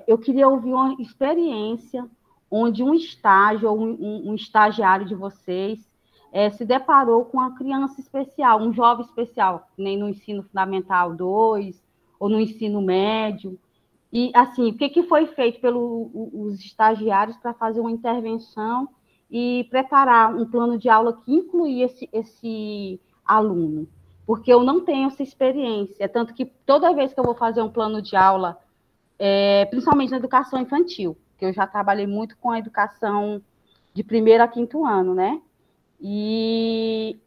eu queria ouvir uma experiência onde um estágio ou um estagiário de vocês se deparou com uma criança especial, um jovem especial, nem no ensino fundamental 2 ou no ensino médio. E, assim, o que foi feito pelos estagiários para fazer uma intervenção e preparar um plano de aula que incluía esse aluno? Porque eu não tenho essa experiência, tanto que toda vez que eu vou fazer um plano de aula, principalmente na educação infantil, que eu já trabalhei muito com a educação de 1º a 5º ano, né? E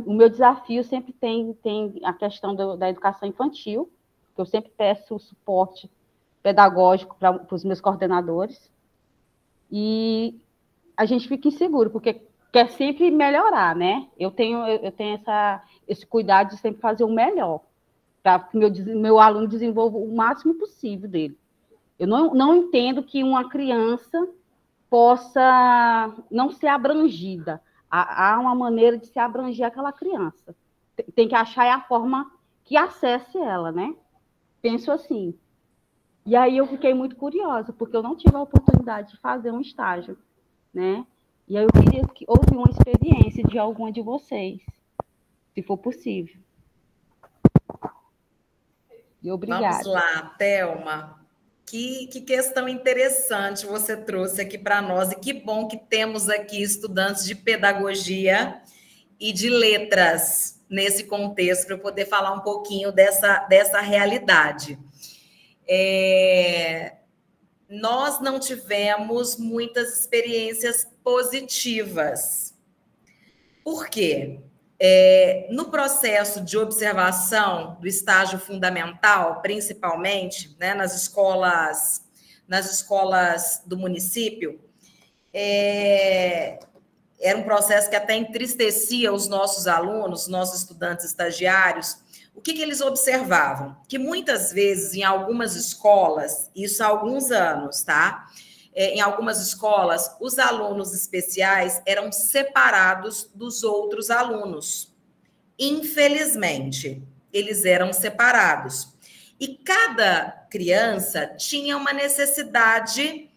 o meu desafio sempre tem a questão da educação infantil, que eu sempre peço o suporte pedagógico para os meus coordenadores, e a gente fica inseguro, porque quer sempre melhorar, né? Eu tenho esse cuidado de sempre fazer o melhor, para que meu aluno desenvolva o máximo possível dele. Eu não entendo que uma criança possa não ser abrangida. Há uma maneira de se abranger aquela criança. Tem que achar a forma que acesse ela, né? Penso assim. E aí eu fiquei muito curiosa, porque eu não tive a oportunidade de fazer um estágio, né? E aí eu queria ouvir uma experiência de alguma de vocês, se for possível. E obrigada. Vamos lá, Thelma. Que questão interessante você trouxe aqui para nós, e que bom que temos aqui estudantes de pedagogia e de letras nesse contexto, para eu poder falar um pouquinho dessa realidade. Nós não tivemos muitas experiências positivas. Por quê? No processo de observação do estágio fundamental, principalmente, né, nas escolas do município, era um processo que até entristecia os nossos alunos, nossos estudantes estagiários. O que eles observavam? Que muitas vezes, em algumas escolas, isso há alguns anos, tá? Em algumas escolas, os alunos especiais eram separados dos outros alunos. Infelizmente, eles eram separados. E cada criança tinha uma necessidade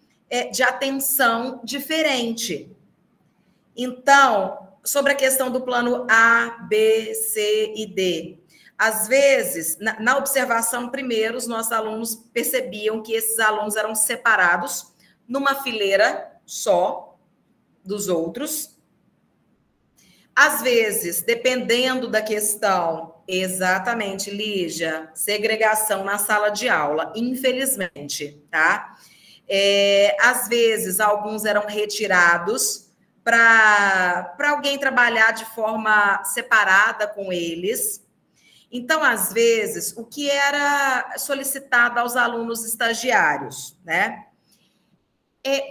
de atenção diferente. Então, sobre a questão do plano A, B, C e D, às vezes, na observação, primeiro, os nossos alunos percebiam que esses alunos eram separados numa fileira só dos outros. Às vezes, dependendo da questão, exatamente, Lígia, segregação na sala de aula, infelizmente, tá? Às vezes, alguns eram retirados para alguém trabalhar de forma separada com eles. Então, às vezes, o que era solicitado aos alunos estagiários, né?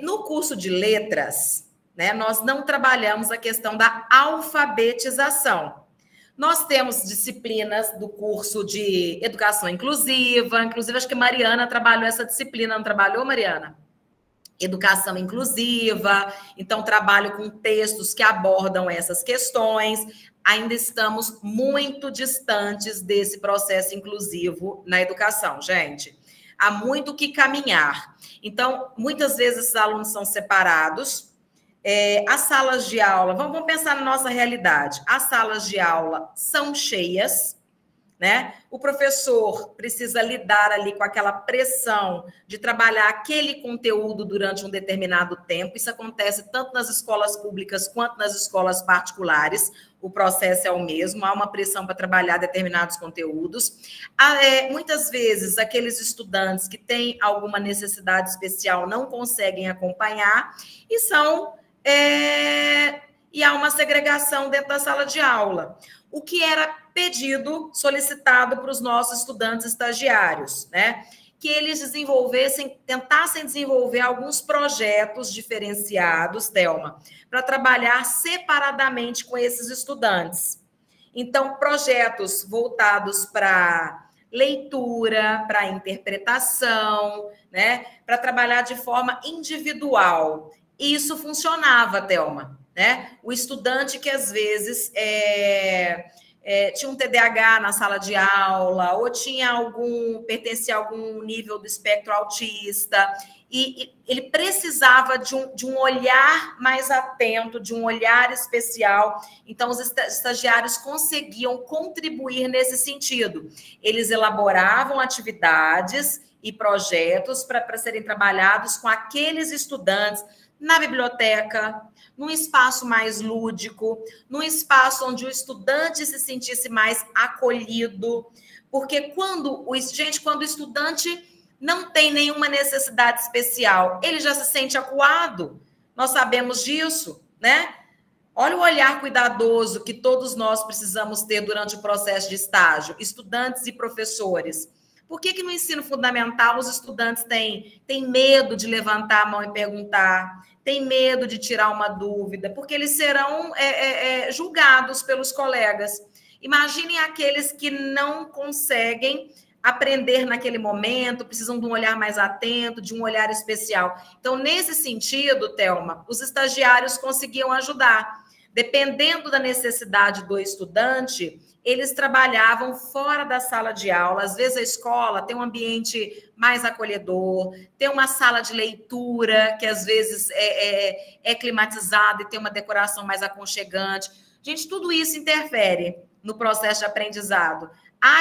No curso de letras, né, nós não trabalhamos a questão da alfabetização. Nós temos disciplinas do curso de educação inclusiva, inclusive acho que Mariana trabalhou essa disciplina, não trabalhou, Mariana? Educação inclusiva, então trabalho com textos que abordam essas questões. Ainda estamos muito distantes desse processo inclusivo na educação, gente. Há muito que caminhar. Então, muitas vezes esses alunos são separados. As salas de aula, vamos pensar na nossa realidade. As salas de aula são cheias, né? O professor precisa lidar ali com aquela pressão de trabalhar aquele conteúdo durante um determinado tempo. Isso acontece tanto nas escolas públicas quanto nas escolas particulares. O processo é o mesmo, há uma pressão para trabalhar determinados conteúdos. Muitas vezes, aqueles estudantes que têm alguma necessidade especial não conseguem acompanhar e há uma segregação dentro da sala de aula. O que era pedido, solicitado para os nossos estudantes estagiários, né? Que eles tentassem desenvolver alguns projetos diferenciados, Thelma, para trabalhar separadamente com esses estudantes. Então, projetos voltados para leitura, para interpretação, né? Para trabalhar de forma individual. Isso funcionava, Thelma, né? O estudante que, às vezes, tinha um TDAH na sala de aula, ou pertencia a algum nível do espectro autista, e ele precisava de um olhar mais atento, de um olhar especial. Então, os estagiários conseguiam contribuir nesse sentido. Eles elaboravam atividades e projetos para serem trabalhados com aqueles estudantes na biblioteca, num espaço mais lúdico, num espaço onde o estudante se sentisse mais acolhido, porque quando o estudante não tem nenhuma necessidade especial, ele já se sente acuado, nós sabemos disso, né? Olha o olhar cuidadoso que todos nós precisamos ter durante o processo de estágio, estudantes e professores. Por que no ensino fundamental os estudantes têm medo de levantar a mão e perguntar, têm medo de tirar uma dúvida? Porque eles serão julgados pelos colegas. Imaginem aqueles que não conseguem aprender naquele momento, precisam de um olhar mais atento, de um olhar especial. Então, nesse sentido, Thelma, os estagiários conseguiam ajudar. Dependendo da necessidade do estudante, eles trabalhavam fora da sala de aula. Às vezes a escola tem um ambiente mais acolhedor, tem uma sala de leitura que às vezes é climatizada e tem uma decoração mais aconchegante. Gente, tudo isso interfere no processo de aprendizado.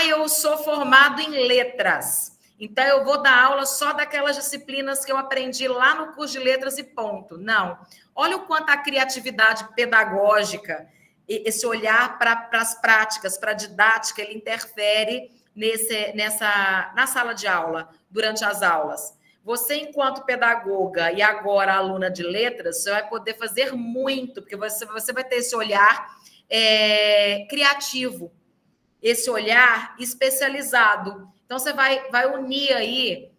Eu sou formado em letras. Então, eu vou dar aula só daquelas disciplinas que eu aprendi lá no curso de letras e ponto. Não. Olha o quanto a criatividade pedagógica, esse olhar para as práticas, para a didática, ele interfere na sala de aula, durante as aulas. Você, enquanto pedagoga e agora aluna de letras, você vai poder fazer muito, porque você vai ter esse olhar criativo, esse olhar especializado. Então, você vai unir aí...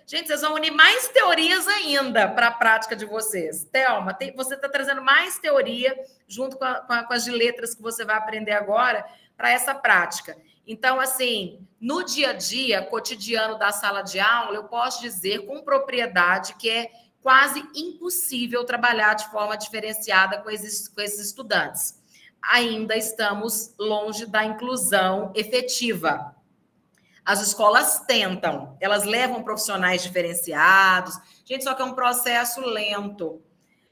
Gente, vocês vão unir mais teorias ainda para a prática de vocês. Thelma, você está trazendo mais teoria junto com as de letras que você vai aprender agora para essa prática. Então, assim, no dia a dia, cotidiano da sala de aula, eu posso dizer com propriedade que é quase impossível trabalhar de forma diferenciada com esses estudantes. Ainda estamos longe da inclusão efetiva. As escolas tentam, elas levam profissionais diferenciados, gente, só que é um processo lento.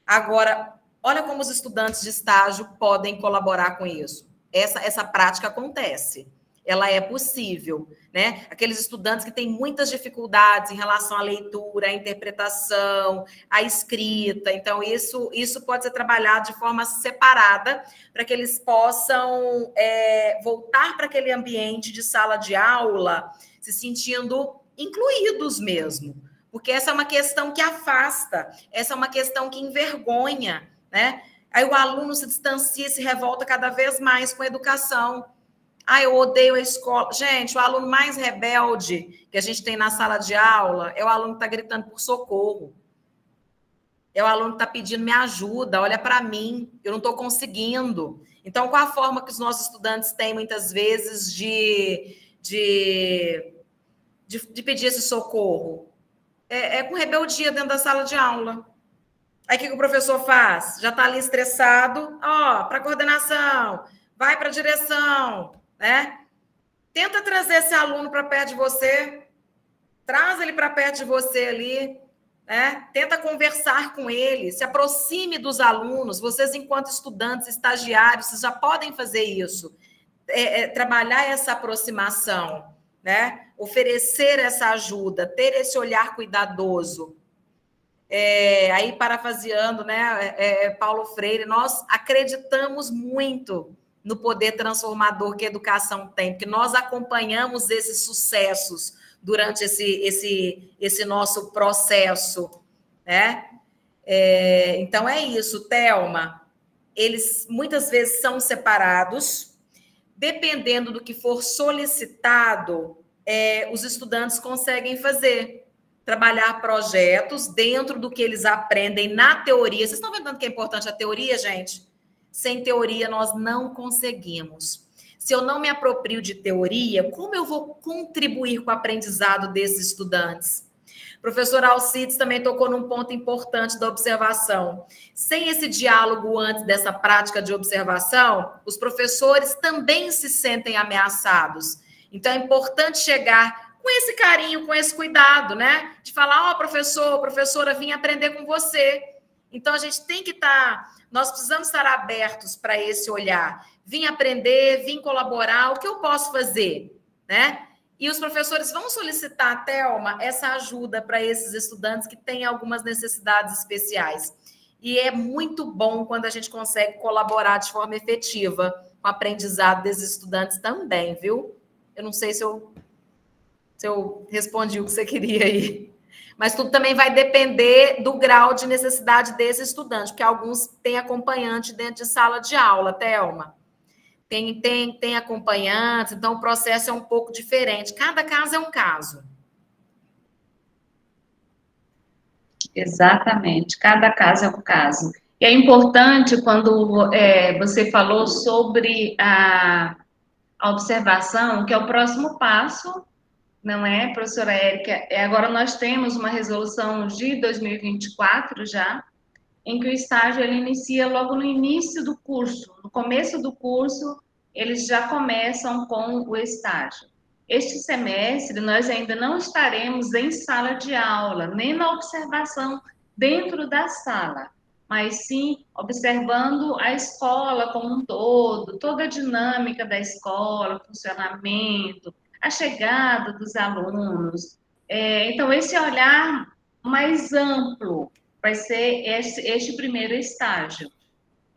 Agora, olha como os estudantes de estágio podem colaborar com isso. Essa prática acontece, ela é possível, né? Aqueles estudantes que têm muitas dificuldades em relação à leitura, à interpretação, à escrita. Então, isso pode ser trabalhado de forma separada para que eles possam voltar para aquele ambiente de sala de aula se sentindo incluídos mesmo. Porque essa é uma questão que afasta, essa é uma questão que envergonha, né? Aí o aluno se distancia, se revolta cada vez mais com a educação. Ah, eu odeio a escola. Gente, o aluno mais rebelde que a gente tem na sala de aula é o aluno que está gritando por socorro. É o aluno que está pedindo me ajuda, olha para mim, eu não estou conseguindo. Então, qual a forma que os nossos estudantes têm, muitas vezes, de pedir esse socorro? É com rebeldia dentro da sala de aula. Aí, o que o professor faz? Já está ali estressado, para a coordenação, vai para a direção, né? Tenta trazer esse aluno para perto de você, traz ele para perto de você ali, né? Tenta conversar com ele, se aproxime dos alunos. Vocês, enquanto estudantes, estagiários, vocês já podem fazer isso, trabalhar essa aproximação, né? Oferecer essa ajuda, ter esse olhar cuidadoso. Aí, parafraseando, né, Paulo Freire, nós acreditamos muito no poder transformador que a educação tem, porque nós acompanhamos esses sucessos durante esse nosso processo, né? Então, é isso, Thelma. Eles, muitas vezes, são separados. Dependendo do que for solicitado, os estudantes conseguem trabalhar projetos dentro do que eles aprendem na teoria. Vocês estão vendo que é importante a teoria, gente? Sem teoria, nós não conseguimos. Se eu não me aproprio de teoria, como eu vou contribuir com o aprendizado desses estudantes? O professor Alcides também tocou num ponto importante da observação. Sem esse diálogo antes dessa prática de observação, os professores também se sentem ameaçados. Então, é importante chegar com esse carinho, com esse cuidado, né? De falar, professor, professora, vim aprender com você. Então, a gente tem que nós precisamos estar abertos para esse olhar. Vim aprender, vim colaborar, o que eu posso fazer, né? E os professores vão solicitar, Thelma, essa ajuda para esses estudantes que têm algumas necessidades especiais. E é muito bom quando a gente consegue colaborar de forma efetiva com o aprendizado desses estudantes também, viu? Eu não sei se eu respondi o que você queria aí. Mas tudo também vai depender do grau de necessidade desse estudante, porque alguns têm acompanhante dentro de sala de aula, Thelma. Tem acompanhantes, então o processo é um pouco diferente. Cada caso é um caso. Exatamente, cada caso é um caso. E é importante quando você falou sobre a observação, que é o próximo passo, não é, professora Érica? Agora nós temos uma resolução de 2024 já, em que o estágio ele inicia logo no início do curso. No começo do curso, eles já começam com o estágio. Este semestre, nós ainda não estaremos em sala de aula, nem na observação dentro da sala, mas sim observando a escola como um todo, toda a dinâmica da escola, funcionamento, a chegada dos alunos. Então, esse olhar mais amplo vai ser este primeiro estágio.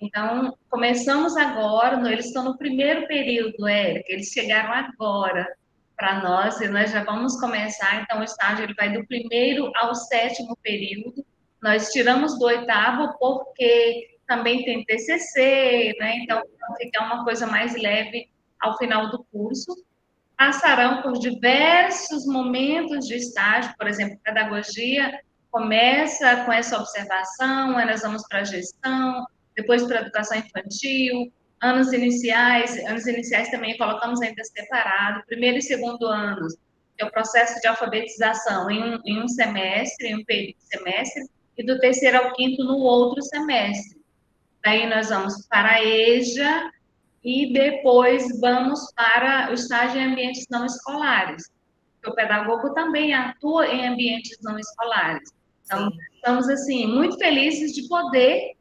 Então, começamos agora, eles estão no primeiro período, Érica, eles chegaram agora para nós, e nós já vamos começar, então o estágio ele vai do primeiro ao 7º período. Nós tiramos do 8º porque também tem TCC, né? Então fica uma coisa mais leve ao final do curso. Passarão por diversos momentos de estágio, por exemplo, pedagogia começa com essa observação, aí nós vamos para a gestão, depois para a educação infantil, anos iniciais também colocamos ainda separado, primeiro e segundo anos, que é o processo de alfabetização em um semestre, em um período de semestre, e do 3º ao 5º no outro semestre. Daí nós vamos para a EJA e depois vamos para o estágio em ambientes não escolares. O pedagogo também atua em ambientes não escolares. Então, estamos, assim, muito felizes de poder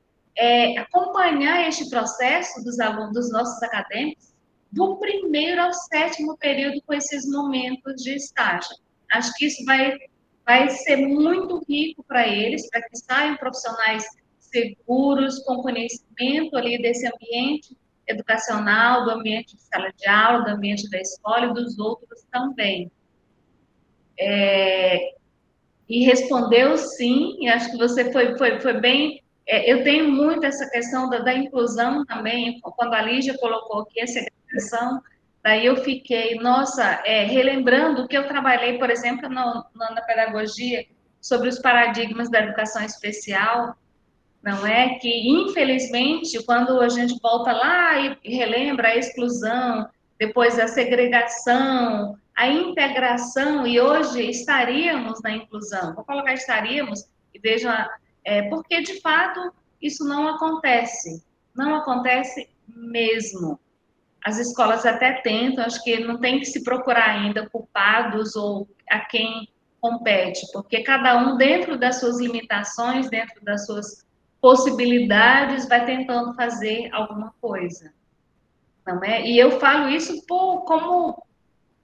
acompanhar este processo dos alunos, dos nossos acadêmicos, do primeiro ao 7º período com esses momentos de estágio. Acho que isso vai ser muito rico para eles, para que saiam profissionais seguros, com conhecimento ali desse ambiente educacional, do ambiente de sala de aula, do ambiente da escola e dos outros também. E respondeu sim, e acho que você foi bem. Eu tenho muito essa questão da inclusão também, quando a Lígia colocou aqui a segregação, daí eu fiquei, nossa, relembrando que eu trabalhei, por exemplo, na pedagogia, sobre os paradigmas da educação especial, não é? Que, infelizmente, quando a gente volta lá e relembra a exclusão, depois a segregação, a integração, e hoje estaríamos na inclusão. Vou colocar estaríamos, e vejam, porque, de fato, isso não acontece. Não acontece mesmo. As escolas até tentam, acho que não tem que se procurar ainda culpados ou a quem compete, porque cada um, dentro das suas limitações, dentro das suas possibilidades, vai tentando fazer alguma coisa, não é? E eu falo isso como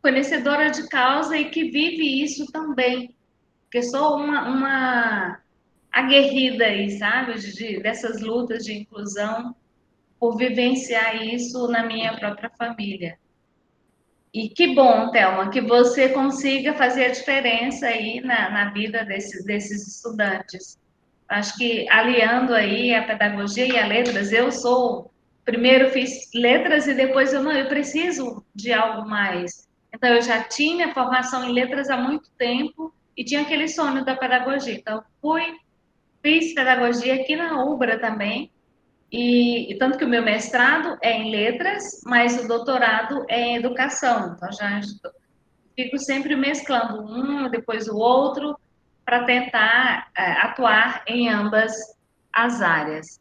conhecedora de causa e que vive isso também, porque sou uma aguerrida aí, sabe, dessas lutas de inclusão, por vivenciar isso na minha própria família. E que bom, Thelma, que você consiga fazer a diferença aí na vida desses estudantes. Acho que aliando aí a pedagogia e a letras, primeiro fiz letras e depois eu preciso de algo mais. Então, eu já tinha formação em letras há muito tempo e tinha aquele sonho da pedagogia. Então, fiz pedagogia aqui na UBRA também, e tanto que o meu mestrado é em letras, mas o doutorado é em educação. Então, já fico sempre mesclando um, depois o outro, para tentar atuar em ambas as áreas.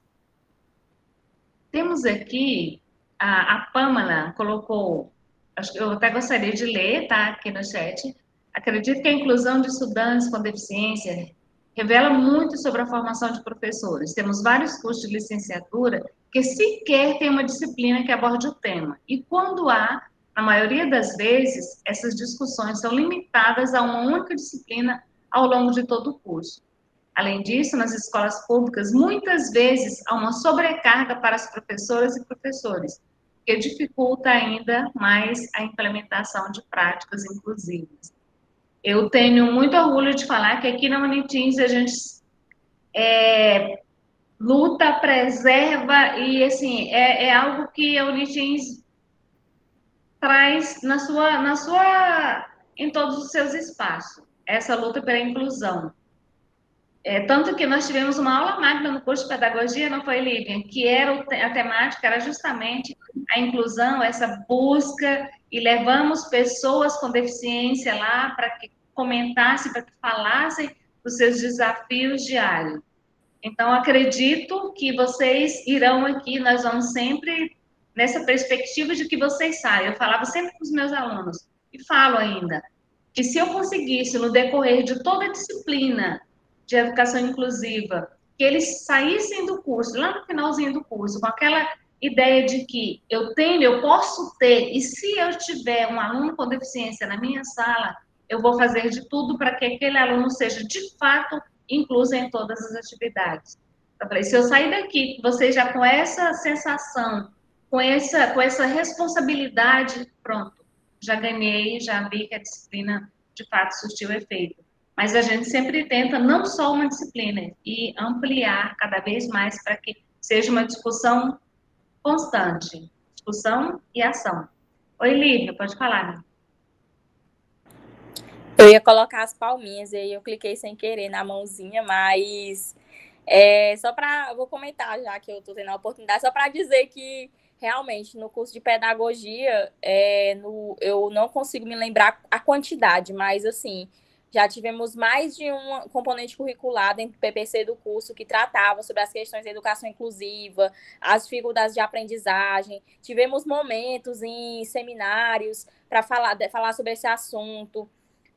Temos aqui, a Pamela colocou, acho que eu até gostaria de ler, tá, aqui no chat. Acredito que a inclusão de estudantes com deficiência revela muito sobre a formação de professores. Temos vários cursos de licenciatura que sequer tem uma disciplina que aborde o tema. E quando há, na maioria das vezes, essas discussões são limitadas a uma única disciplina ao longo de todo o curso. Além disso, nas escolas públicas, muitas vezes há uma sobrecarga para as professoras e professores, que dificulta ainda mais a implementação de práticas inclusivas. Eu tenho muito orgulho de falar que aqui na Unitins a gente luta, preserva e, assim, é algo que a Unitins traz em todos os seus espaços, essa luta pela inclusão. Tanto que nós tivemos uma aula magna no curso de pedagogia, não foi, Lívia? Que a temática era justamente a inclusão, essa busca, e levamos pessoas com deficiência lá para que comentassem, para que falassem dos seus desafios diários. Então, acredito que vocês irão aqui, nós vamos sempre nessa perspectiva de que vocês saiam. Eu falava sempre com os meus alunos, e falo ainda, que se eu conseguisse, no decorrer de toda a disciplina de educação inclusiva, que eles saíssem do curso, lá no finalzinho do curso, com aquela ideia de que eu posso ter, e se eu tiver um aluno com deficiência na minha sala, eu vou fazer de tudo para que aquele aluno seja, de fato, incluso em todas as atividades. Eu falei, se eu sair daqui, você já com essa sensação, com essa responsabilidade, pronto, já ganhei, já vi que a disciplina, de fato, surtiu efeito. Mas a gente sempre tenta não só uma disciplina, e ampliar cada vez mais para que seja uma discussão constante. Discussão e ação. Oi, Lívia, pode falar, né? Eu ia colocar as palminhas, e aí eu cliquei sem querer na mãozinha, mas vou comentar, já que eu estou tendo a oportunidade, só para dizer que realmente no curso de pedagogia eu não consigo me lembrar a quantidade, mas assim, já tivemos mais de um componente curricular dentro do PPC do curso que tratava sobre as questões da educação inclusiva, as dificuldades de aprendizagem. Tivemos momentos em seminários para falar sobre esse assunto.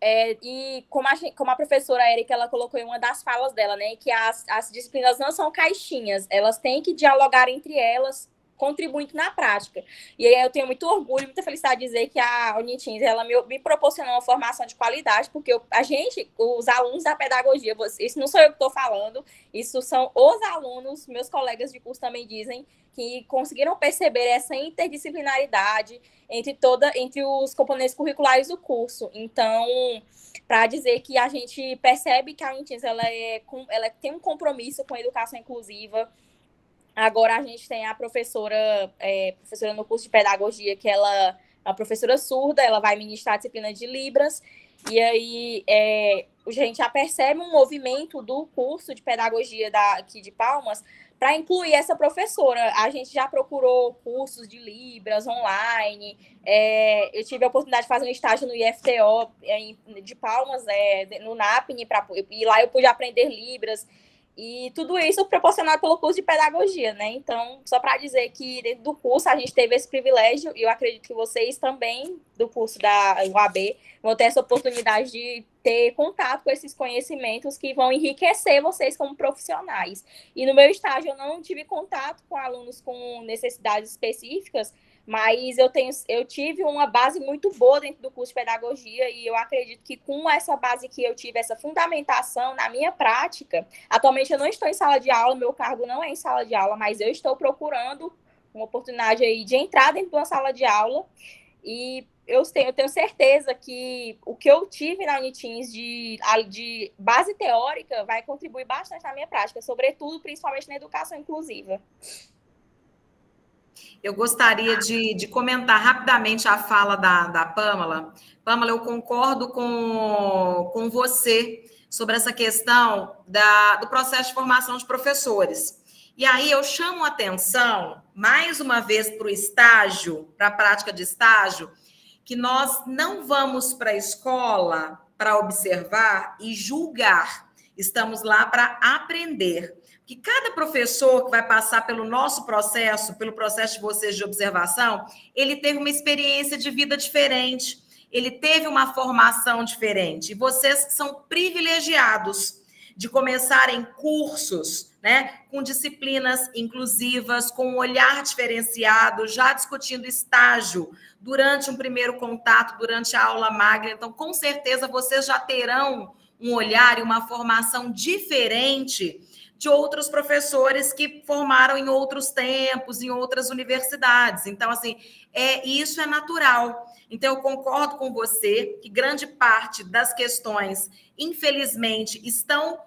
E como a professora Érica, ela colocou em uma das falas dela, né, que as disciplinas não são caixinhas, elas têm que dialogar entre elas, contribuindo na prática. E aí eu tenho muito orgulho, muita felicidade de dizer que a Unitins, ela me proporcionou uma formação de qualidade, porque os alunos da pedagogia, isso não sou eu que estou falando, isso são os alunos, meus colegas de curso também dizem, que conseguiram perceber essa interdisciplinaridade entre os componentes curriculares do curso. Então, para dizer que a gente percebe que a Unitins, ela tem um compromisso com a educação inclusiva. Agora a gente tem a professora no curso de pedagogia, que ela é uma professora surda, ela vai ministrar a disciplina de Libras, e aí a gente já percebe um movimento do curso de pedagogia aqui de Palmas para incluir essa professora. A gente já procurou cursos de Libras online, eu tive a oportunidade de fazer um estágio no IFTO de Palmas, no NAPNE, e lá eu pude aprender Libras. E tudo isso proporcionado pelo curso de pedagogia, né? Então, só para dizer que dentro do curso a gente teve esse privilégio, e eu acredito que vocês também, do curso da UAB, vão ter essa oportunidade de ter contato com esses conhecimentos que vão enriquecer vocês como profissionais. E no meu estágio eu não tive contato com alunos com necessidades específicas, mas eu tive uma base muito boa dentro do curso de pedagogia, e eu acredito que com essa base que eu tive, essa fundamentação na minha prática, atualmente eu não estou em sala de aula, meu cargo não é em sala de aula, mas eu estou procurando uma oportunidade aí de entrar dentro de uma sala de aula, e eu tenho certeza que o que eu tive na Unitins de base teórica vai contribuir bastante na minha prática, sobretudo, principalmente na educação inclusiva. Eu gostaria de comentar rapidamente a fala da Pamela. Pamela, eu concordo com você sobre essa questão do processo de formação de professores. E aí eu chamo a atenção, mais uma vez, para o estágio, para a prática de estágio, que nós não vamos para a escola para observar e julgar. Estamos lá para aprender. Que cada professor que vai passar pelo nosso processo, pelo processo de vocês de observação, ele teve uma experiência de vida diferente, ele teve uma formação diferente. E vocês são privilegiados de começarem cursos, né, com disciplinas inclusivas, com um olhar diferenciado, já discutindo estágio durante um primeiro contato, durante a aula magna. Então, com certeza, vocês já terão um olhar e uma formação diferente de outros professores que formaram em outros tempos, em outras universidades. Então, assim, isso é natural. Então, eu concordo com você que grande parte das questões, infelizmente, estão,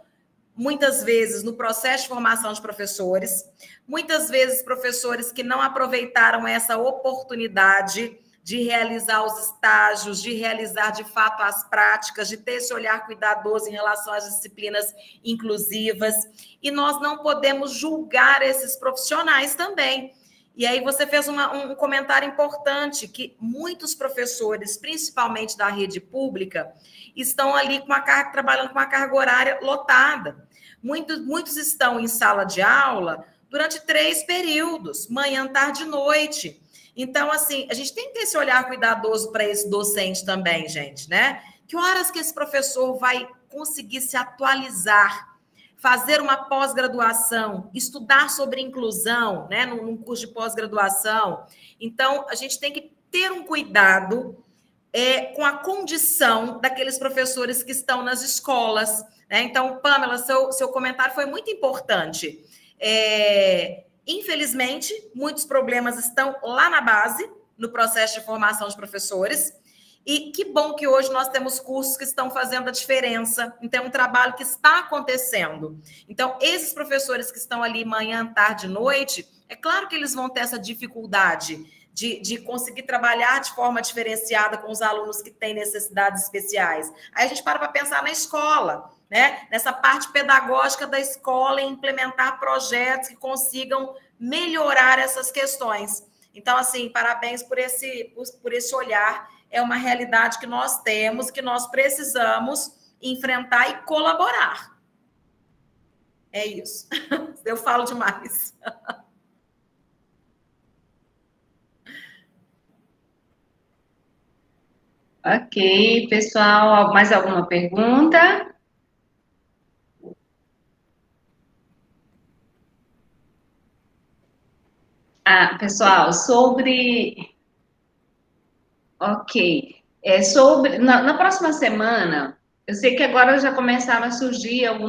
muitas vezes, no processo de formação de professores, muitas vezes professores que não aproveitaram essa oportunidade de realizar os estágios, de realizar, de fato, as práticas, de ter esse olhar cuidadoso em relação às disciplinas inclusivas. E nós não podemos julgar esses profissionais também. E aí você fez um comentário importante, que muitos professores, principalmente da rede pública, estão ali trabalhando com uma carga horária lotada. Muitos estão em sala de aula durante 3 períodos, manhã, tarde e noite. Então, assim, a gente tem que ter esse olhar cuidadoso para esse docente também, gente, né? Que horas que esse professor vai conseguir se atualizar, fazer uma pós-graduação, estudar sobre inclusão, né, num curso de pós-graduação. Então, a gente tem que ter um cuidado com a condição daqueles professores que estão nas escolas, né? Então, Pamela, seu comentário foi muito importante. Infelizmente, muitos problemas estão lá na base, no processo de formação de professores, e que bom que hoje nós temos cursos que estão fazendo a diferença, então é um trabalho que está acontecendo. Então, esses professores que estão ali manhã, tarde, noite, é claro que eles vão ter essa dificuldade de conseguir trabalhar de forma diferenciada com os alunos que têm necessidades especiais. Aí a gente para pensar na escola, né? Nessa parte pedagógica da escola e implementar projetos que consigam melhorar essas questões. Então, assim, parabéns por esse olhar. É uma realidade que nós temos, que nós precisamos enfrentar e colaborar. É isso. Eu falo demais. Ok, pessoal, mais alguma pergunta? Pessoal, Ok. Na próxima semana, eu sei que agora já começaram a surgir algo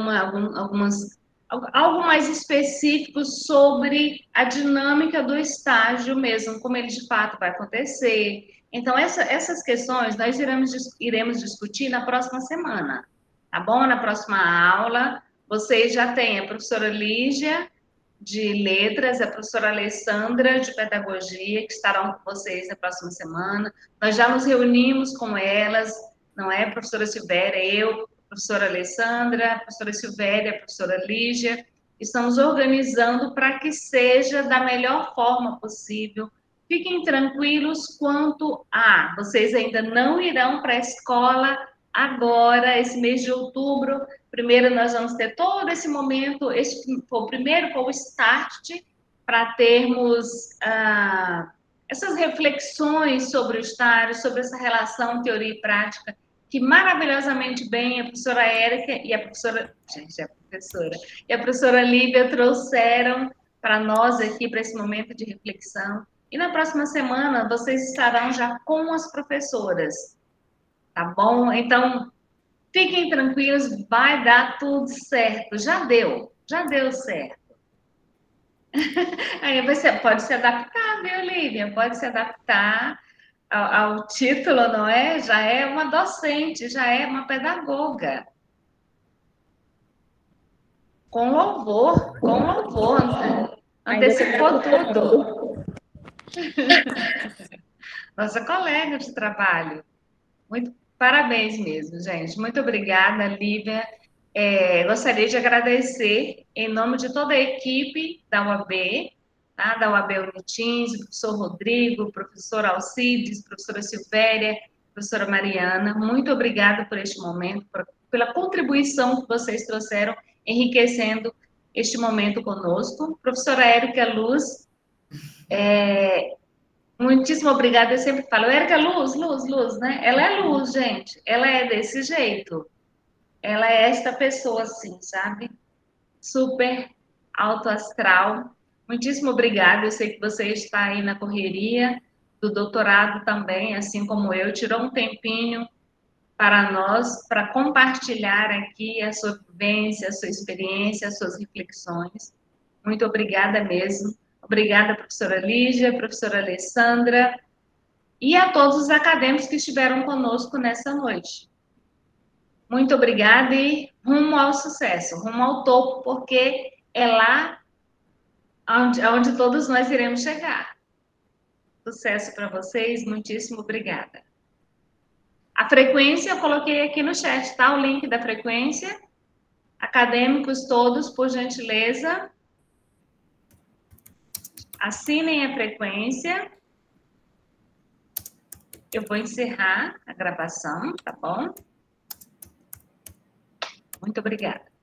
mais específico sobre a dinâmica do estágio mesmo, como ele de fato vai acontecer. Então, essas questões nós iremos discutir na próxima semana, tá bom? Na próxima aula, vocês já têm a professora Lígia, de Letras, a professora Alessandra, de Pedagogia, que estarão com vocês na próxima semana. Nós já nos reunimos com elas, não é? A professora Silvéria, eu, a professora Alessandra, a professora Silvéria, a professora Lígia, estamos organizando para que seja da melhor forma possível. Fiquem tranquilos quanto a vocês ainda não irão para a escola agora, esse mês de outubro. Primeiro nós vamos ter todo esse momento, primeiro foi o start, para termos essas reflexões sobre o estágio, sobre essa relação teoria e prática, que maravilhosamente bem a professora Érica e a professora Lívia trouxeram para nós aqui, para esse momento de reflexão. E na próxima semana vocês estarão já com as professoras, tá bom? Então, fiquem tranquilos, vai dar tudo certo. Já deu certo. Aí você pode se adaptar, viu, Lívia? Pode se adaptar ao título, não é? Já é uma docente, já é uma pedagoga. Com louvor. Antecipou tudo. Nossa colega de trabalho. Muito parabéns mesmo, gente. Muito obrigada, Lívia. Gostaria de agradecer, em nome de toda a equipe da UAB, tá? Da UAB Unitins, o professor Rodrigo, o professor Alcides, professora Silvéria, professora Mariana. Muito obrigada por este momento, pela contribuição que vocês trouxeram, enriquecendo este momento conosco. Professora Érica Luz, muitíssimo obrigada. Eu sempre falo, Érica, luz, né? Ela é luz, gente. Ela é desse jeito. Ela é esta pessoa, assim, sabe? Super alto astral. Muitíssimo obrigada. Eu sei que você está aí na correria do doutorado também, assim como eu. Tirou um tempinho para nós, para compartilhar aqui a sua vivência, a sua experiência, as suas reflexões. Muito obrigada mesmo. Obrigada, professora Lígia, professora Alessandra, e a todos os acadêmicos que estiveram conosco nessa noite. Muito obrigada e rumo ao sucesso, rumo ao topo, porque é lá onde todos nós iremos chegar. Sucesso para vocês, muitíssimo obrigada. A frequência eu coloquei aqui no chat, tá? O link da frequência. Acadêmicos todos, por gentileza, assinem a frequência. Eu vou encerrar a gravação, tá bom? Muito obrigada.